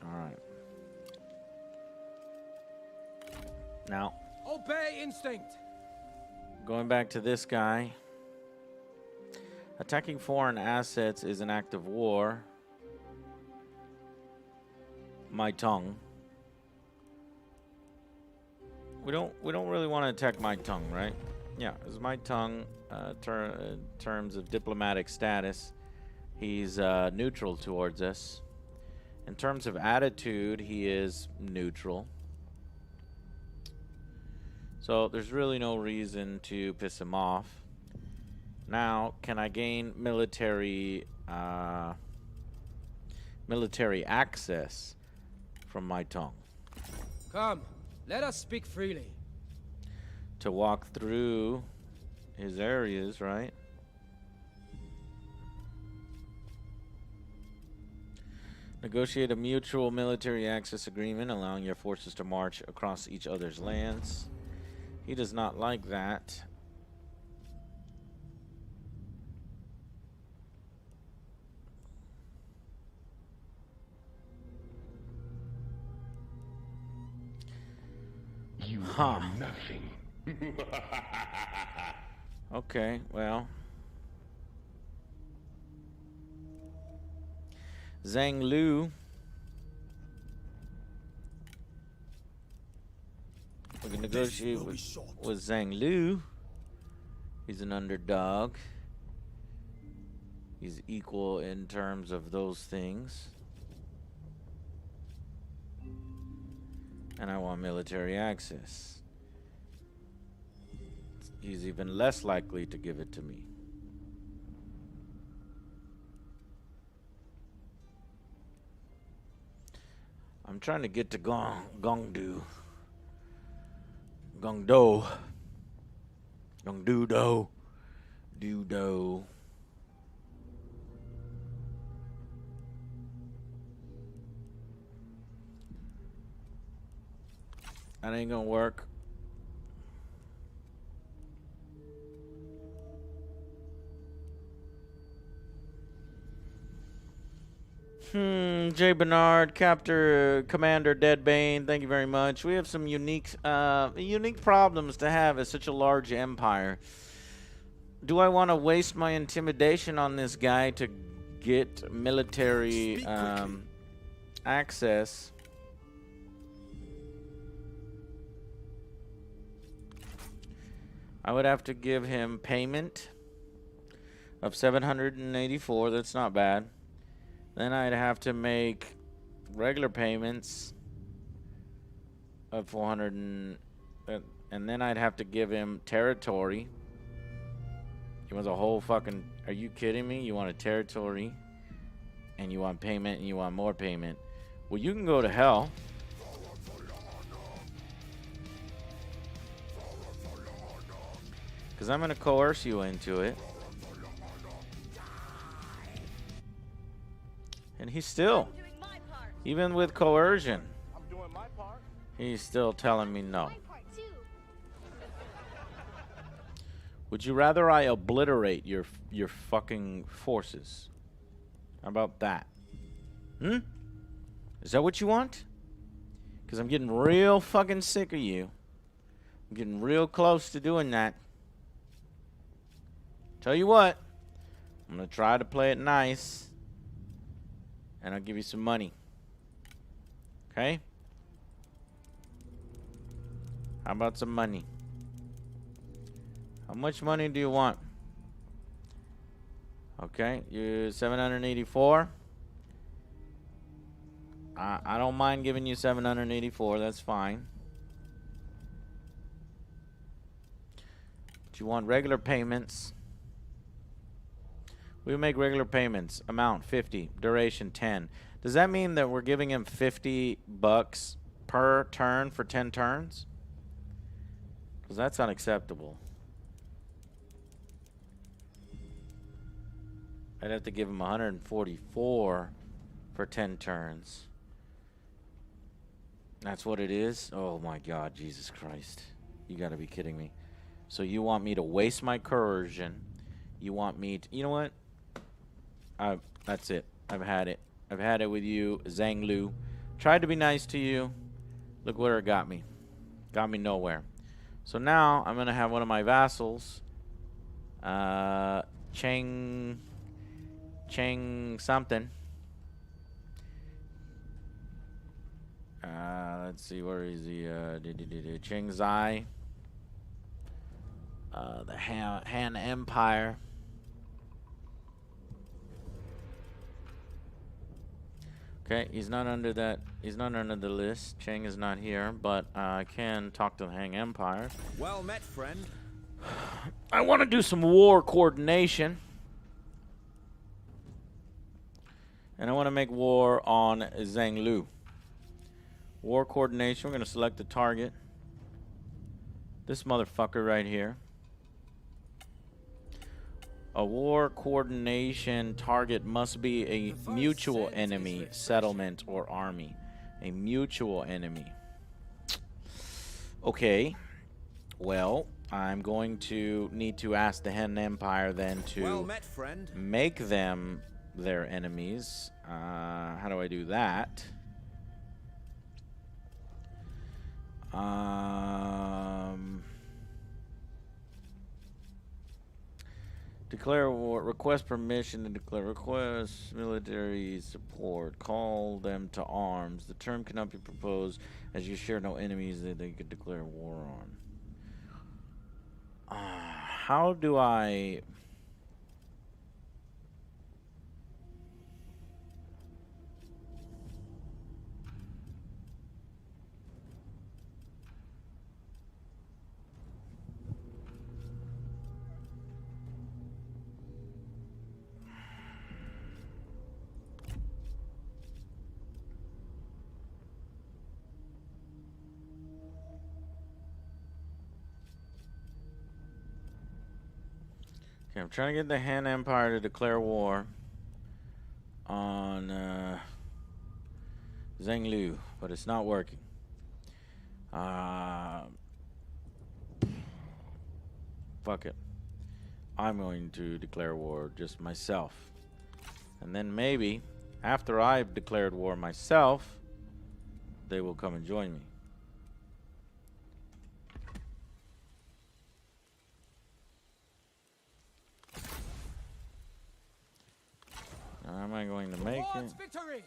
Alright. Now, Obey instinct. going back to this guy. Attacking foreign assets is an act of war. My tongue. We don't really want to attack my tongue, right? Yeah, it's my tongue. In terms of diplomatic status, he's neutral towards us. In terms of attitude, he is neutral. So there's really no reason to piss him off. Now, can I gain military access from my tongue? Come, let us speak freely. To walk through his areas, right? Negotiate a mutual military access agreement allowing your forces to march across each other's lands. He does not like that. You are nothing. Okay, well. Zhang Lu. We can negotiate with Zhang Lu. He's an underdog. He's equal in terms of those things. And I want military access. He's even less likely to give it to me. I'm trying to get to Gongdu. Gongdo. Gongdu-do. Do-do. That ain't gonna work. J. Bernard, Commander Deadbane, thank you very much. We have some unique problems to have as such a large empire. Do I want to waste my intimidation on this guy to get military access? I would have to give him payment of 784. That's not bad. Then I'd have to make regular payments of 400 and then I'd have to give him territory. He wants a whole fucking... Are you kidding me? You want a territory and you want payment and you want more payment. Well, you can go to hell. Because I'm going to coerce you into it. And he's still, even with coercion, he's still telling me no. Would you rather I obliterate your fucking forces? How about that? Is that what you want? Because I'm getting real fucking sick of you. I'm getting real close to doing that. Tell you what, I'm going to try to play it nice. And I'll give you some money. Okay? How about some money? How much money do you want? Okay, you 784. I don't mind giving you 784. That's fine. But you want regular payments? We make regular payments. Amount 50. Duration 10. Does that mean that we're giving him $50 per turn for 10 turns? Because that's unacceptable. I'd have to give him 144 for 10 turns. That's what it is? Oh my God, Jesus Christ. You gotta be kidding me. So you want me to waste my coercion. You want me to... You know what? That's it. I've had it. I've had it with you, Zhang Lu. Tried to be nice to you. Look where it got me. Got me nowhere. So now I'm gonna have one of my vassals, Cheng something. Let's see, where is he? Cheng Zai. The Han Empire. Okay, he's not under that. He's not under the list. Cheng is not here, but I can talk to the Han Empire. Well met, friend. I want to do some war coordination. And I want to make war on Zhang Lu. War coordination. We're going to select the target. This motherfucker right here. A war coordination target must be a mutual enemy, settlement, or army. A mutual enemy. Okay. Well, I'm going to need to ask the Han Empire then to Well met, friend. make them their enemies. How do I do that? Declare war. Request permission to declare. Request military support. Call them to arms. The term cannot be proposed as you share no enemies that they could declare war on. How do I... Okay, I'm trying to get the Han Empire to declare war on Zhang Lu, but it's not working. Fuck it. I'm going to declare war just myself. And then maybe, after I've declared war myself, they will come and join me. Am I going to make it? Victory!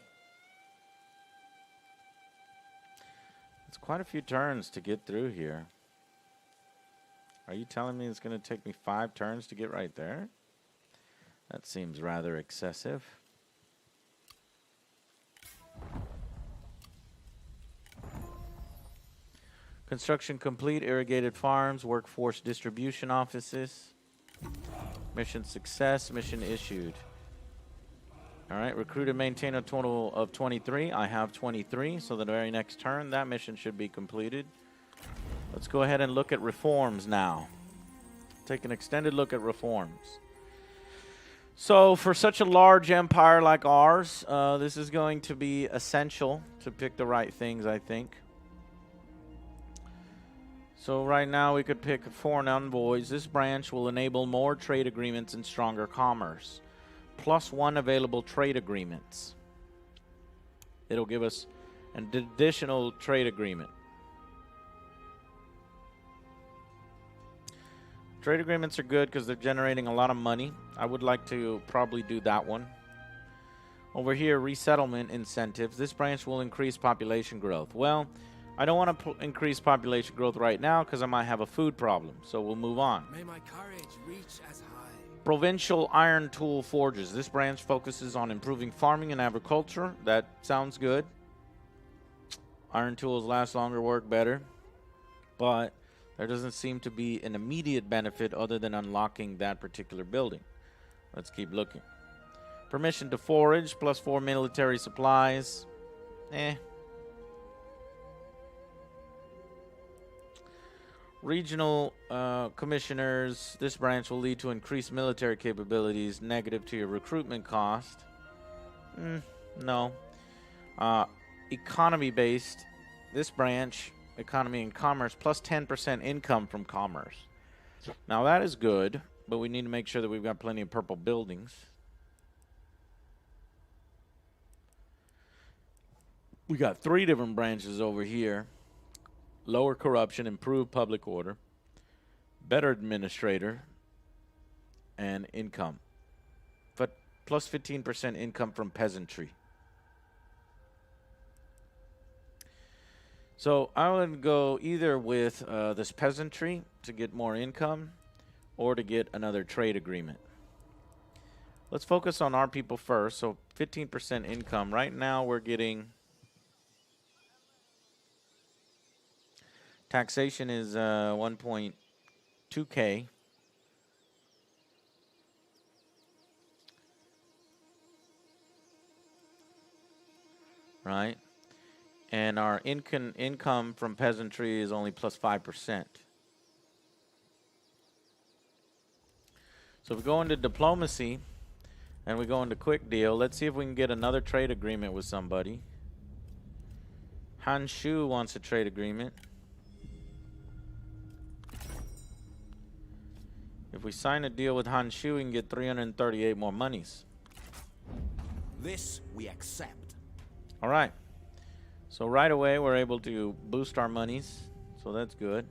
It's quite a few turns to get through here. Are you telling me it's going to take me 5 turns to get right there? That seems rather excessive. Construction complete. Irrigated farms. Workforce distribution offices. Mission success. Mission issued. All right, recruit and maintain a total of 23. I have 23, so the very next turn, that mission should be completed. Let's go ahead and look at reforms now. Take an extended look at reforms. So for such a large empire like ours, this is going to be essential to pick the right things, I think. So right now we could pick foreign envoys. This branch will enable more trade agreements and stronger commerce. +1 available trade agreements. It'll give us an additional trade agreement. Trade agreements are good because they're generating a lot of money. I would like to probably do that one. Over here, resettlement incentives. This branch will increase population growth. Well, I don't want to increase population growth right now because I might have a food problem. So we'll move on. May my courage reach as high. Provincial iron tool forges. This branch focuses on improving farming and agriculture. That sounds good. Iron tools last longer, work better. But there doesn't seem to be an immediate benefit other than unlocking that particular building. Let's keep looking. Permission to forage, +4 military supplies. Regional commissioners. This branch will lead to increased military capabilities, negative to your recruitment cost. No. Economy-based. This branch, economy and commerce, plus 10% income from commerce. Now that is good, but we need to make sure that we've got plenty of purple buildings. We got 3 different branches over here. Lower corruption, improved public order, better administrator, and income. But plus 15% income from peasantry. So I would go either with this peasantry to get more income or to get another trade agreement. Let's focus on our people first. So 15% income. Right now we're getting... Taxation is 1.2K. Right? And our income from peasantry is only plus 5%. So if we go into diplomacy and we go into quick deal, let's see if we can get another trade agreement with somebody. Han Shu wants a trade agreement. If we sign a deal with Han Shu, we can get 338 more monies. This we accept. All right. So right away, we're able to boost our monies. So that's good.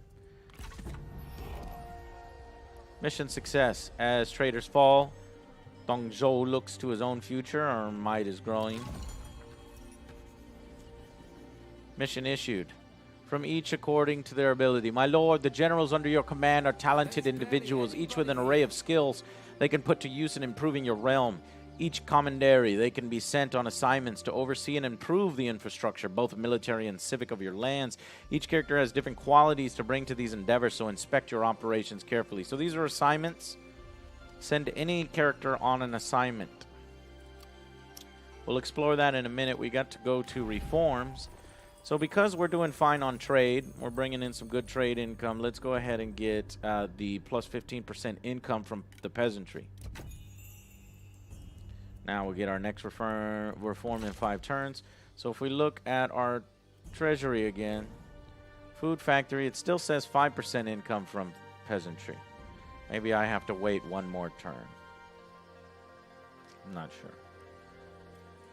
Mission success. As traders fall, Dong Zhuo looks to his own future. Our might is growing. Mission issued. From each according to their ability. My lord, the generals under your command are talented individuals, each with an array of skills they can put to use in improving your realm. Each commandery, they can be sent on assignments to oversee and improve the infrastructure, both military and civic, of your lands. Each character has different qualities to bring to these endeavors, so inspect your operations carefully. So these are assignments. Send any character on an assignment. We'll explore that in a minute. We got to go to reforms. So because we're doing fine on trade, we're bringing in some good trade income, let's go ahead and get the plus 15% income from the peasantry. Now we'll get our next reform in 5 turns. So if we look at our treasury again, food factory, it still says 5% income from peasantry. Maybe I have to wait one more turn. I'm not sure.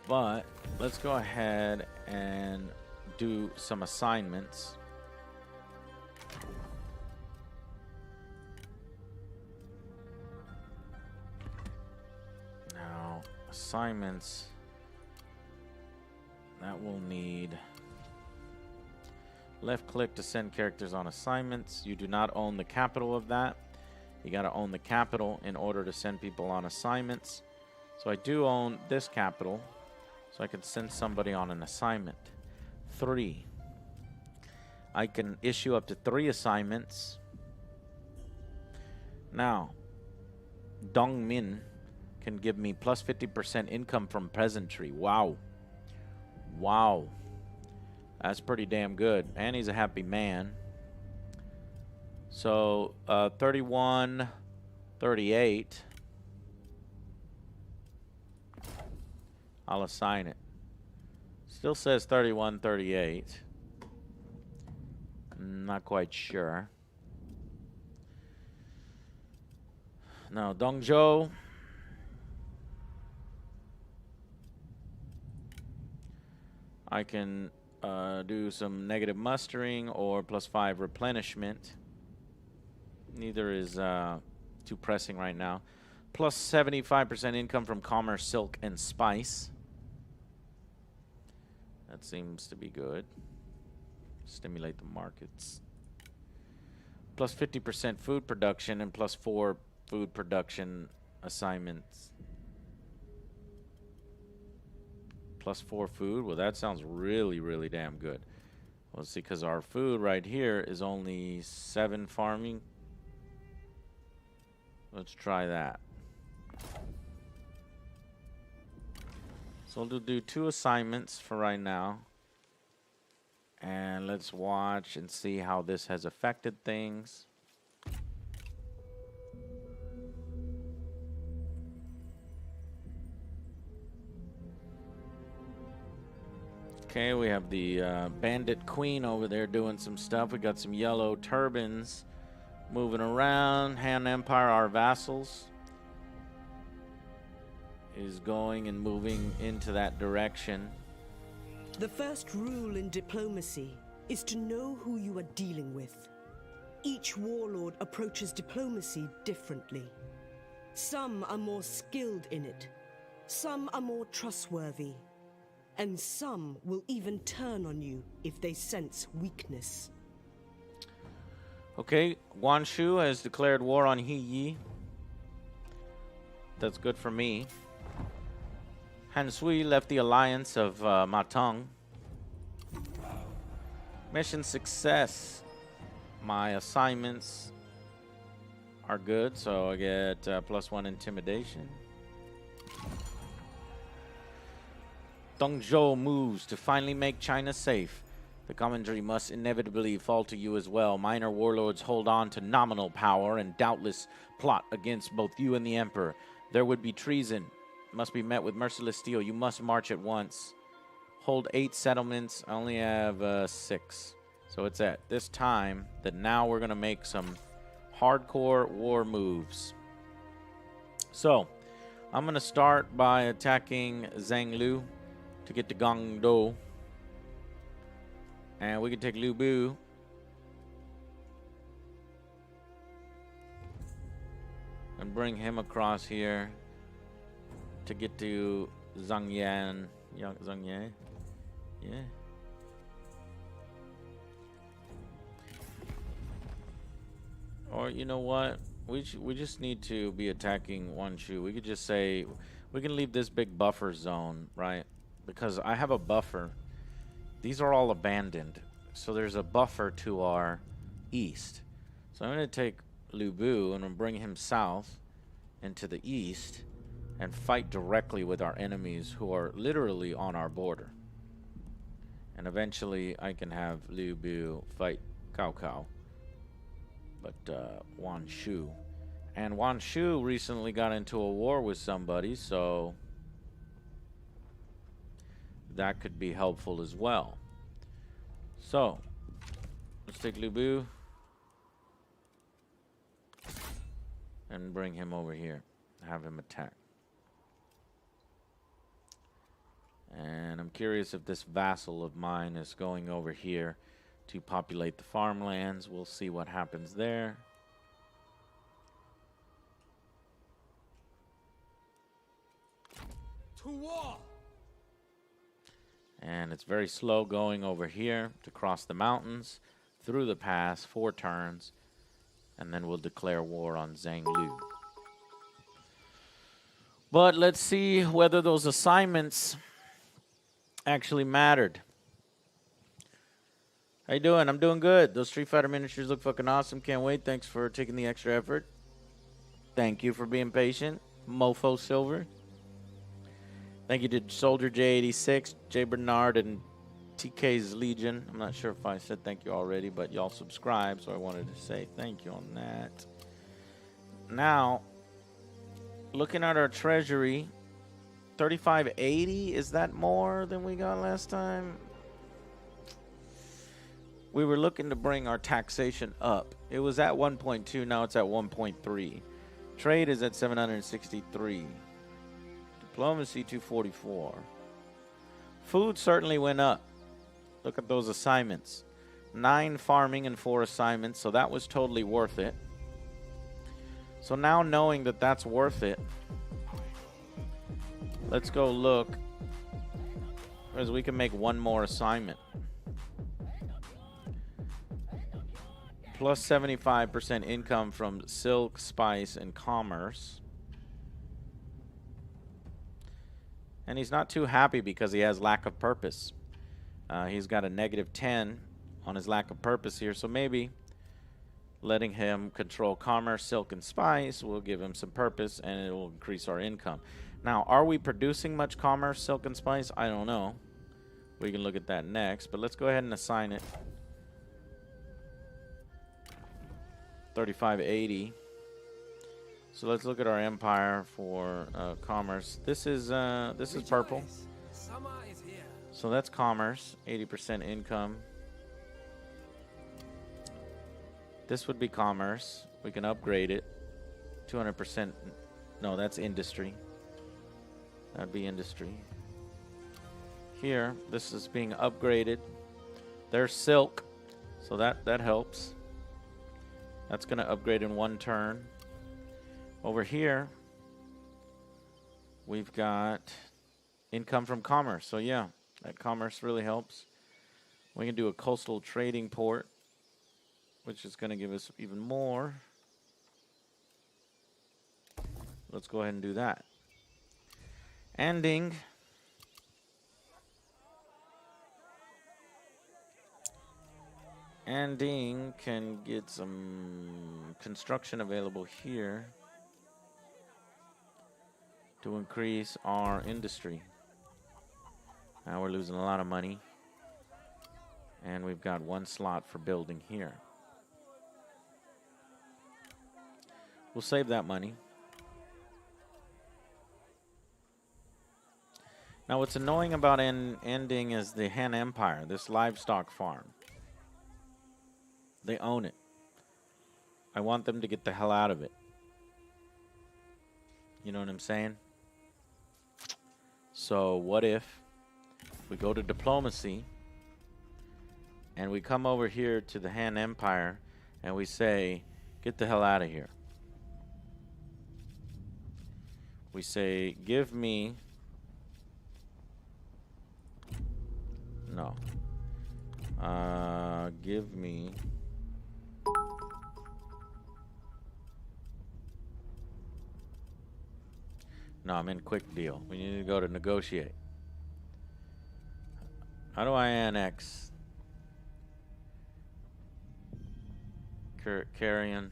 But let's go ahead and do some assignments. Now, assignments, that will need left click to send characters on assignments. You do not own the capital of that. You got to own the capital in order to send people on assignments. So I do own this capital, so I can send somebody on an assignment. 3. I can issue up to 3 assignments. Now, Dong Min can give me plus 50% income from peasantry. Wow. Wow. That's pretty damn good. And he's a happy man. So, 31, 38. I'll assign it. Still says 31, 38. Not quite sure. Now, Dongzhou. I can do some negative mustering or plus 5 replenishment. Neither is too pressing right now. Plus 75% income from commerce, silk, and spice. That seems to be good. Stimulate the markets. Plus 50% food production and plus 4 food production assignments. Plus 4 food. Well, that sounds really, really damn good. Let's see, because our food right here is only 7 farming. Let's try that. So we'll do 2 assignments for right now. And let's watch and see how this has affected things. Okay, we have the bandit queen over there doing some stuff. We got some yellow turbans moving around. Han Empire, our vassals, is going and moving into that direction. The first rule in diplomacy is to know who you are dealing with. Each warlord approaches diplomacy differently. Some are more skilled in it, some are more trustworthy, and some will even turn on you if they sense weakness. Okay, Guan Shu has declared war on He Yi. That's good for me. Han Sui left the alliance of Ma Teng. Mission success. My assignments are good, so I get +1 intimidation. Deng Zhuo moves to finally make China safe. The commentary must inevitably fall to you as well. Minor warlords hold on to nominal power and doubtless plot against both you and the Emperor. There would be treason. Must be met with merciless steel. You must march at once. Hold 8 settlements. I only have 6. So it's at this time that now we're going to make some hardcore war moves. So I'm going to start by attacking Zhang Lu to get to Guangdong. And we can take Lu Bu. And bring him across here to get to Zhangyan. Zhangyan? Yeah. Or you know what? We just need to be attacking Wanshu. We could just say we can leave this big buffer zone, right? Because I have a buffer. These are all abandoned. So there's a buffer to our east. So I'm going to take Lu Bu and I'm bring him south into the east and fight directly with our enemies who are literally on our border. And eventually I can have Lu Bu fight Cao Cao. But Wan Shu. And Wan Shu recently got into a war with somebody, so that could be helpful as well. So, let's take Lu Bu and bring him over here. Have him attack. And I'm curious if this vassal of mine is going over here to populate the farmlands. We'll see what happens there. To war! And it's very slow going over here to cross the mountains, through the pass, 4 turns, and then we'll declare war on Zhang Lu. But let's see whether those assignments actually mattered. How you doing? I'm doing good. Those Street Fighter miniatures look fucking awesome. Can't wait. Thanks for taking the extra effort. Thank you for being patient. Mofo Silver. Thank you to Soldier J86, J Bernard, and TK's Legion. I'm not sure if I said thank you already, but y'all subscribe, so I wanted to say thank you on that. Now, looking at our treasury, 3580, is that more than we got last time? We were looking to bring our taxation up. It was at 1.2, now it's at 1.3. Trade is at 763. Diplomacy 244. Food certainly went up. Look at those assignments. 9 farming and 4 assignments, so that was totally worth it. So now knowing that that's worth it, let's go look, because we can make 1 more assignment. Plus 75% income from silk, spice, and commerce. And he's not too happy because he has lack of purpose. He's got a -10 on his lack of purpose here. So maybe letting him control commerce, silk, and spice will give him some purpose and it will increase our income. Now, are we producing much commerce, silk, and spice? I don't know. We can look at that next, but let's go ahead and assign it. 3580. So let's look at our empire for commerce. This is purple. So that's commerce, 80% income. This would be commerce. We can upgrade it. 200%. No, that's industry. That'd be industry. Here, this is being upgraded. There's silk, so that helps. That's going to upgrade in 1 turn. Over here, we've got income from commerce. So yeah, that commerce really helps. We can do a coastal trading port, which is going to give us even more. Let's go ahead and do that. Ending. Ending can get some construction available here to increase our industry. Now we're losing a lot of money. And we've got 1 slot for building here. We'll save that money. Now what's annoying about ending is the Han Empire, this livestock farm. They own it. I want them to get the hell out of it. You know what I'm saying? So what if we go to diplomacy and we come over here to the Han Empire and we say, get the hell out of here. We say, give me... No. Give me... No, I'm in quick deal. We need to go to negotiate. How do I annex? Carrion.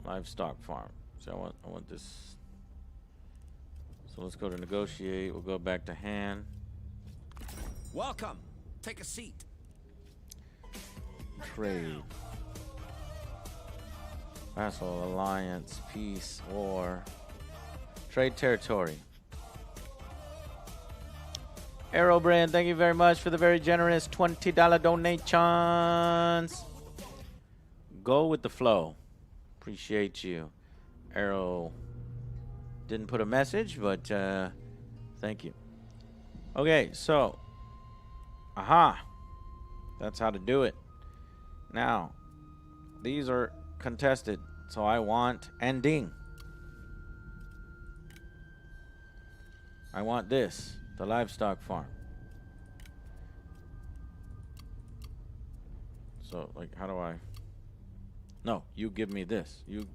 Livestock farm. So I want this. So let's go to negotiate. We'll go back to Han. Welcome. Take a seat. Trade. Vassal, alliance, peace, war. Trade territory. Arrowbrand, thank you very much for the very generous $20 donations. Go with the flow. Appreciate you. Arrow didn't put a message, but thank you. Okay, so. Aha. That's how to do it. Now, these are contested, so I want ending. I want this, the livestock farm. So, like, how do I? No, you give me this. You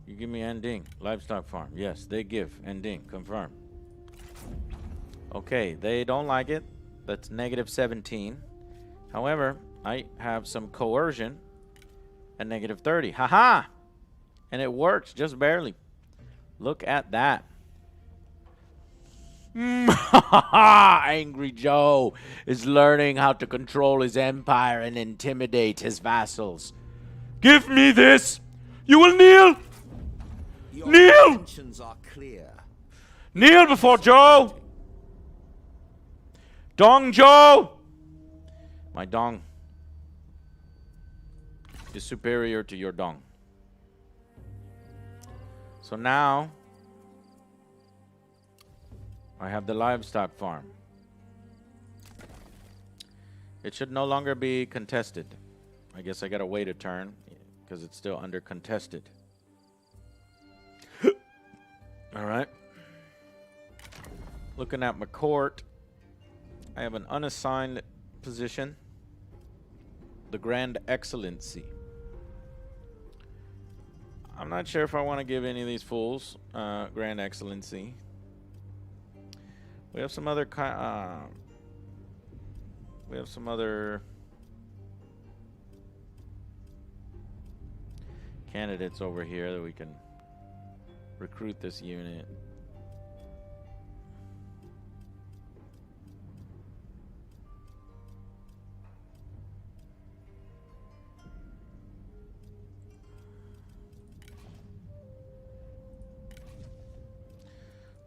give me ending, livestock farm. Yes, they give ending, confirm. Okay, they don't like it. That's -17. However, I have some coercion at -30. Haha! And it works just barely. Look at that. Angry Joe is learning how to control his empire and intimidate his vassals. Give me this! You will kneel! Your Kneel! intentions are clear. Kneel before Joe! Dong Joe! My dong is superior to your dong. So now I have the livestock farm. It should no longer be contested. I guess I gotta wait a turn because it's still under contested. All right. Looking at my court, I have an unassigned position, the Grand Excellency. I'm not sure if I want to give any of these fools Grand Excellency. We have some other candidates over here that we can recruit this unit.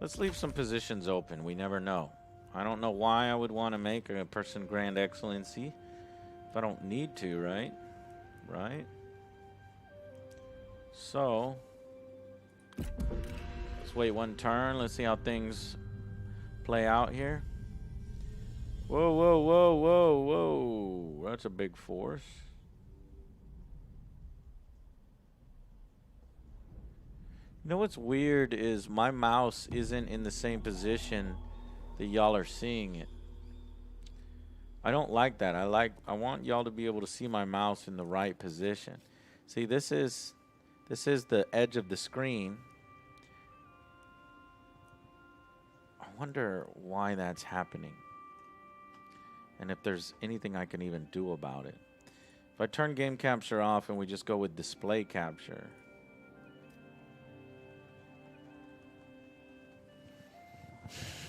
Let's leave some positions open. We never know. I don't know why I would want to make a person Grand Excellency if I don't need to, right? Right? So, let's wait one turn. Let's see how things play out here. Whoa, whoa, whoa, whoa, whoa. That's a big force. You know what's weird is my mouse isn't in the same position that y'all are seeing it. I don't like that. I want y'all to be able to see my mouse in the right position. See, this is the edge of the screen. I wonder why that's happening. And if there's anything I can even do about it. If I turn game capture off and we just go with display capture.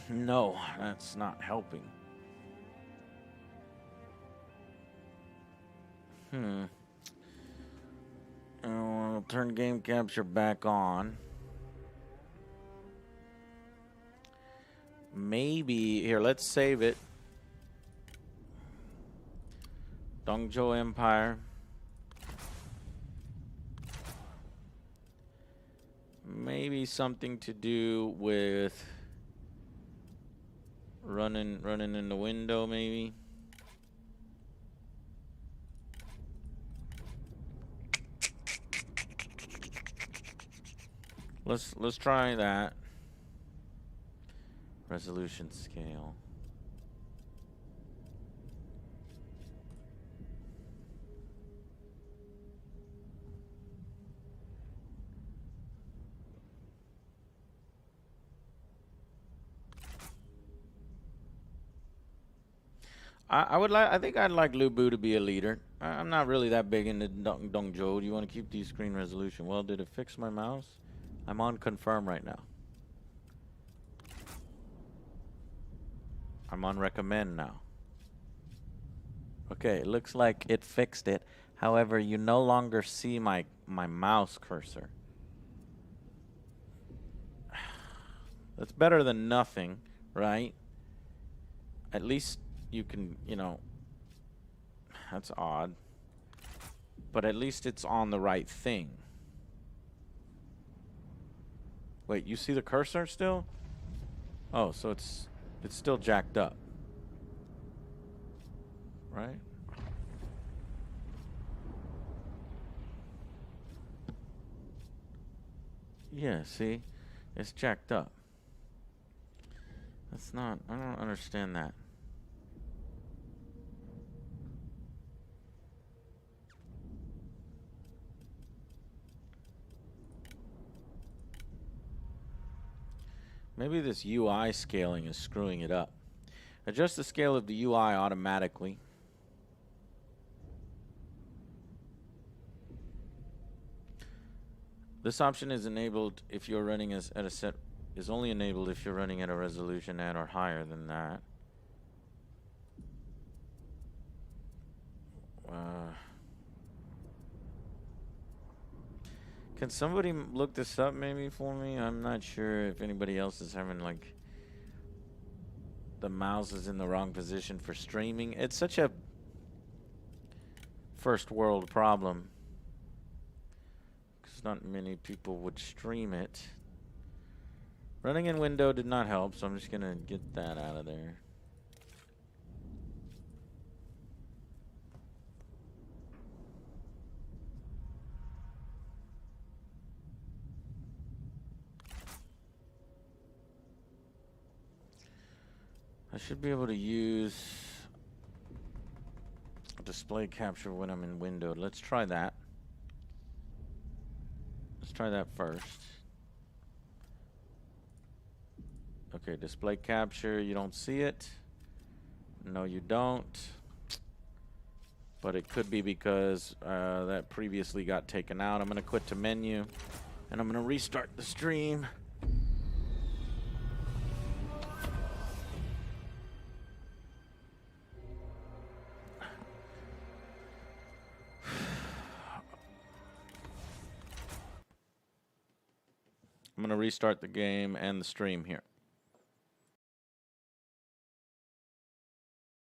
No, that's not helping. I'll turn game capture back on. Maybe, here, let's save it. Dongzhou Empire. Maybe something to do with running in the window, maybe. Let's try that. Resolution scale. I think I'd like Lu Bu to be a leader. I'm not really that big into Dongzhou. Do you want to keep the screen resolution? Well, did it fix my mouse? I'm on confirm right now. I'm on recommend now. Okay, it looks like it fixed it. However, you no longer see my mouse cursor. That's better than nothing, right? At least you can, you know, that's odd. But at least it's on the right thing. Wait, you see the cursor still? Oh, so it's still jacked up. Right? Yeah, see? It's jacked up. That's not, I don't understand that. Maybe this UI scaling is screwing it up. Adjust the scale of the UI automatically. This option is enabled if you're running at a set, is only enabled if you're running at a resolution at or higher than that. Can somebody look this up maybe for me? I'm not sure if anybody else is having like the mouse is in the wrong position for streaming. It's such a first world problem because not many people would stream it. Running in window did not help, so I'm just gonna get that out of there. I should be able to use display capture when I'm in window. Let's try that. Let's try that first. Okay, display capture, you don't see it. No, you don't. But it could be because that previously got taken out. I'm going to quit to menu, and I'm going to restart the stream. I'm I'm going to restart the game and the stream here.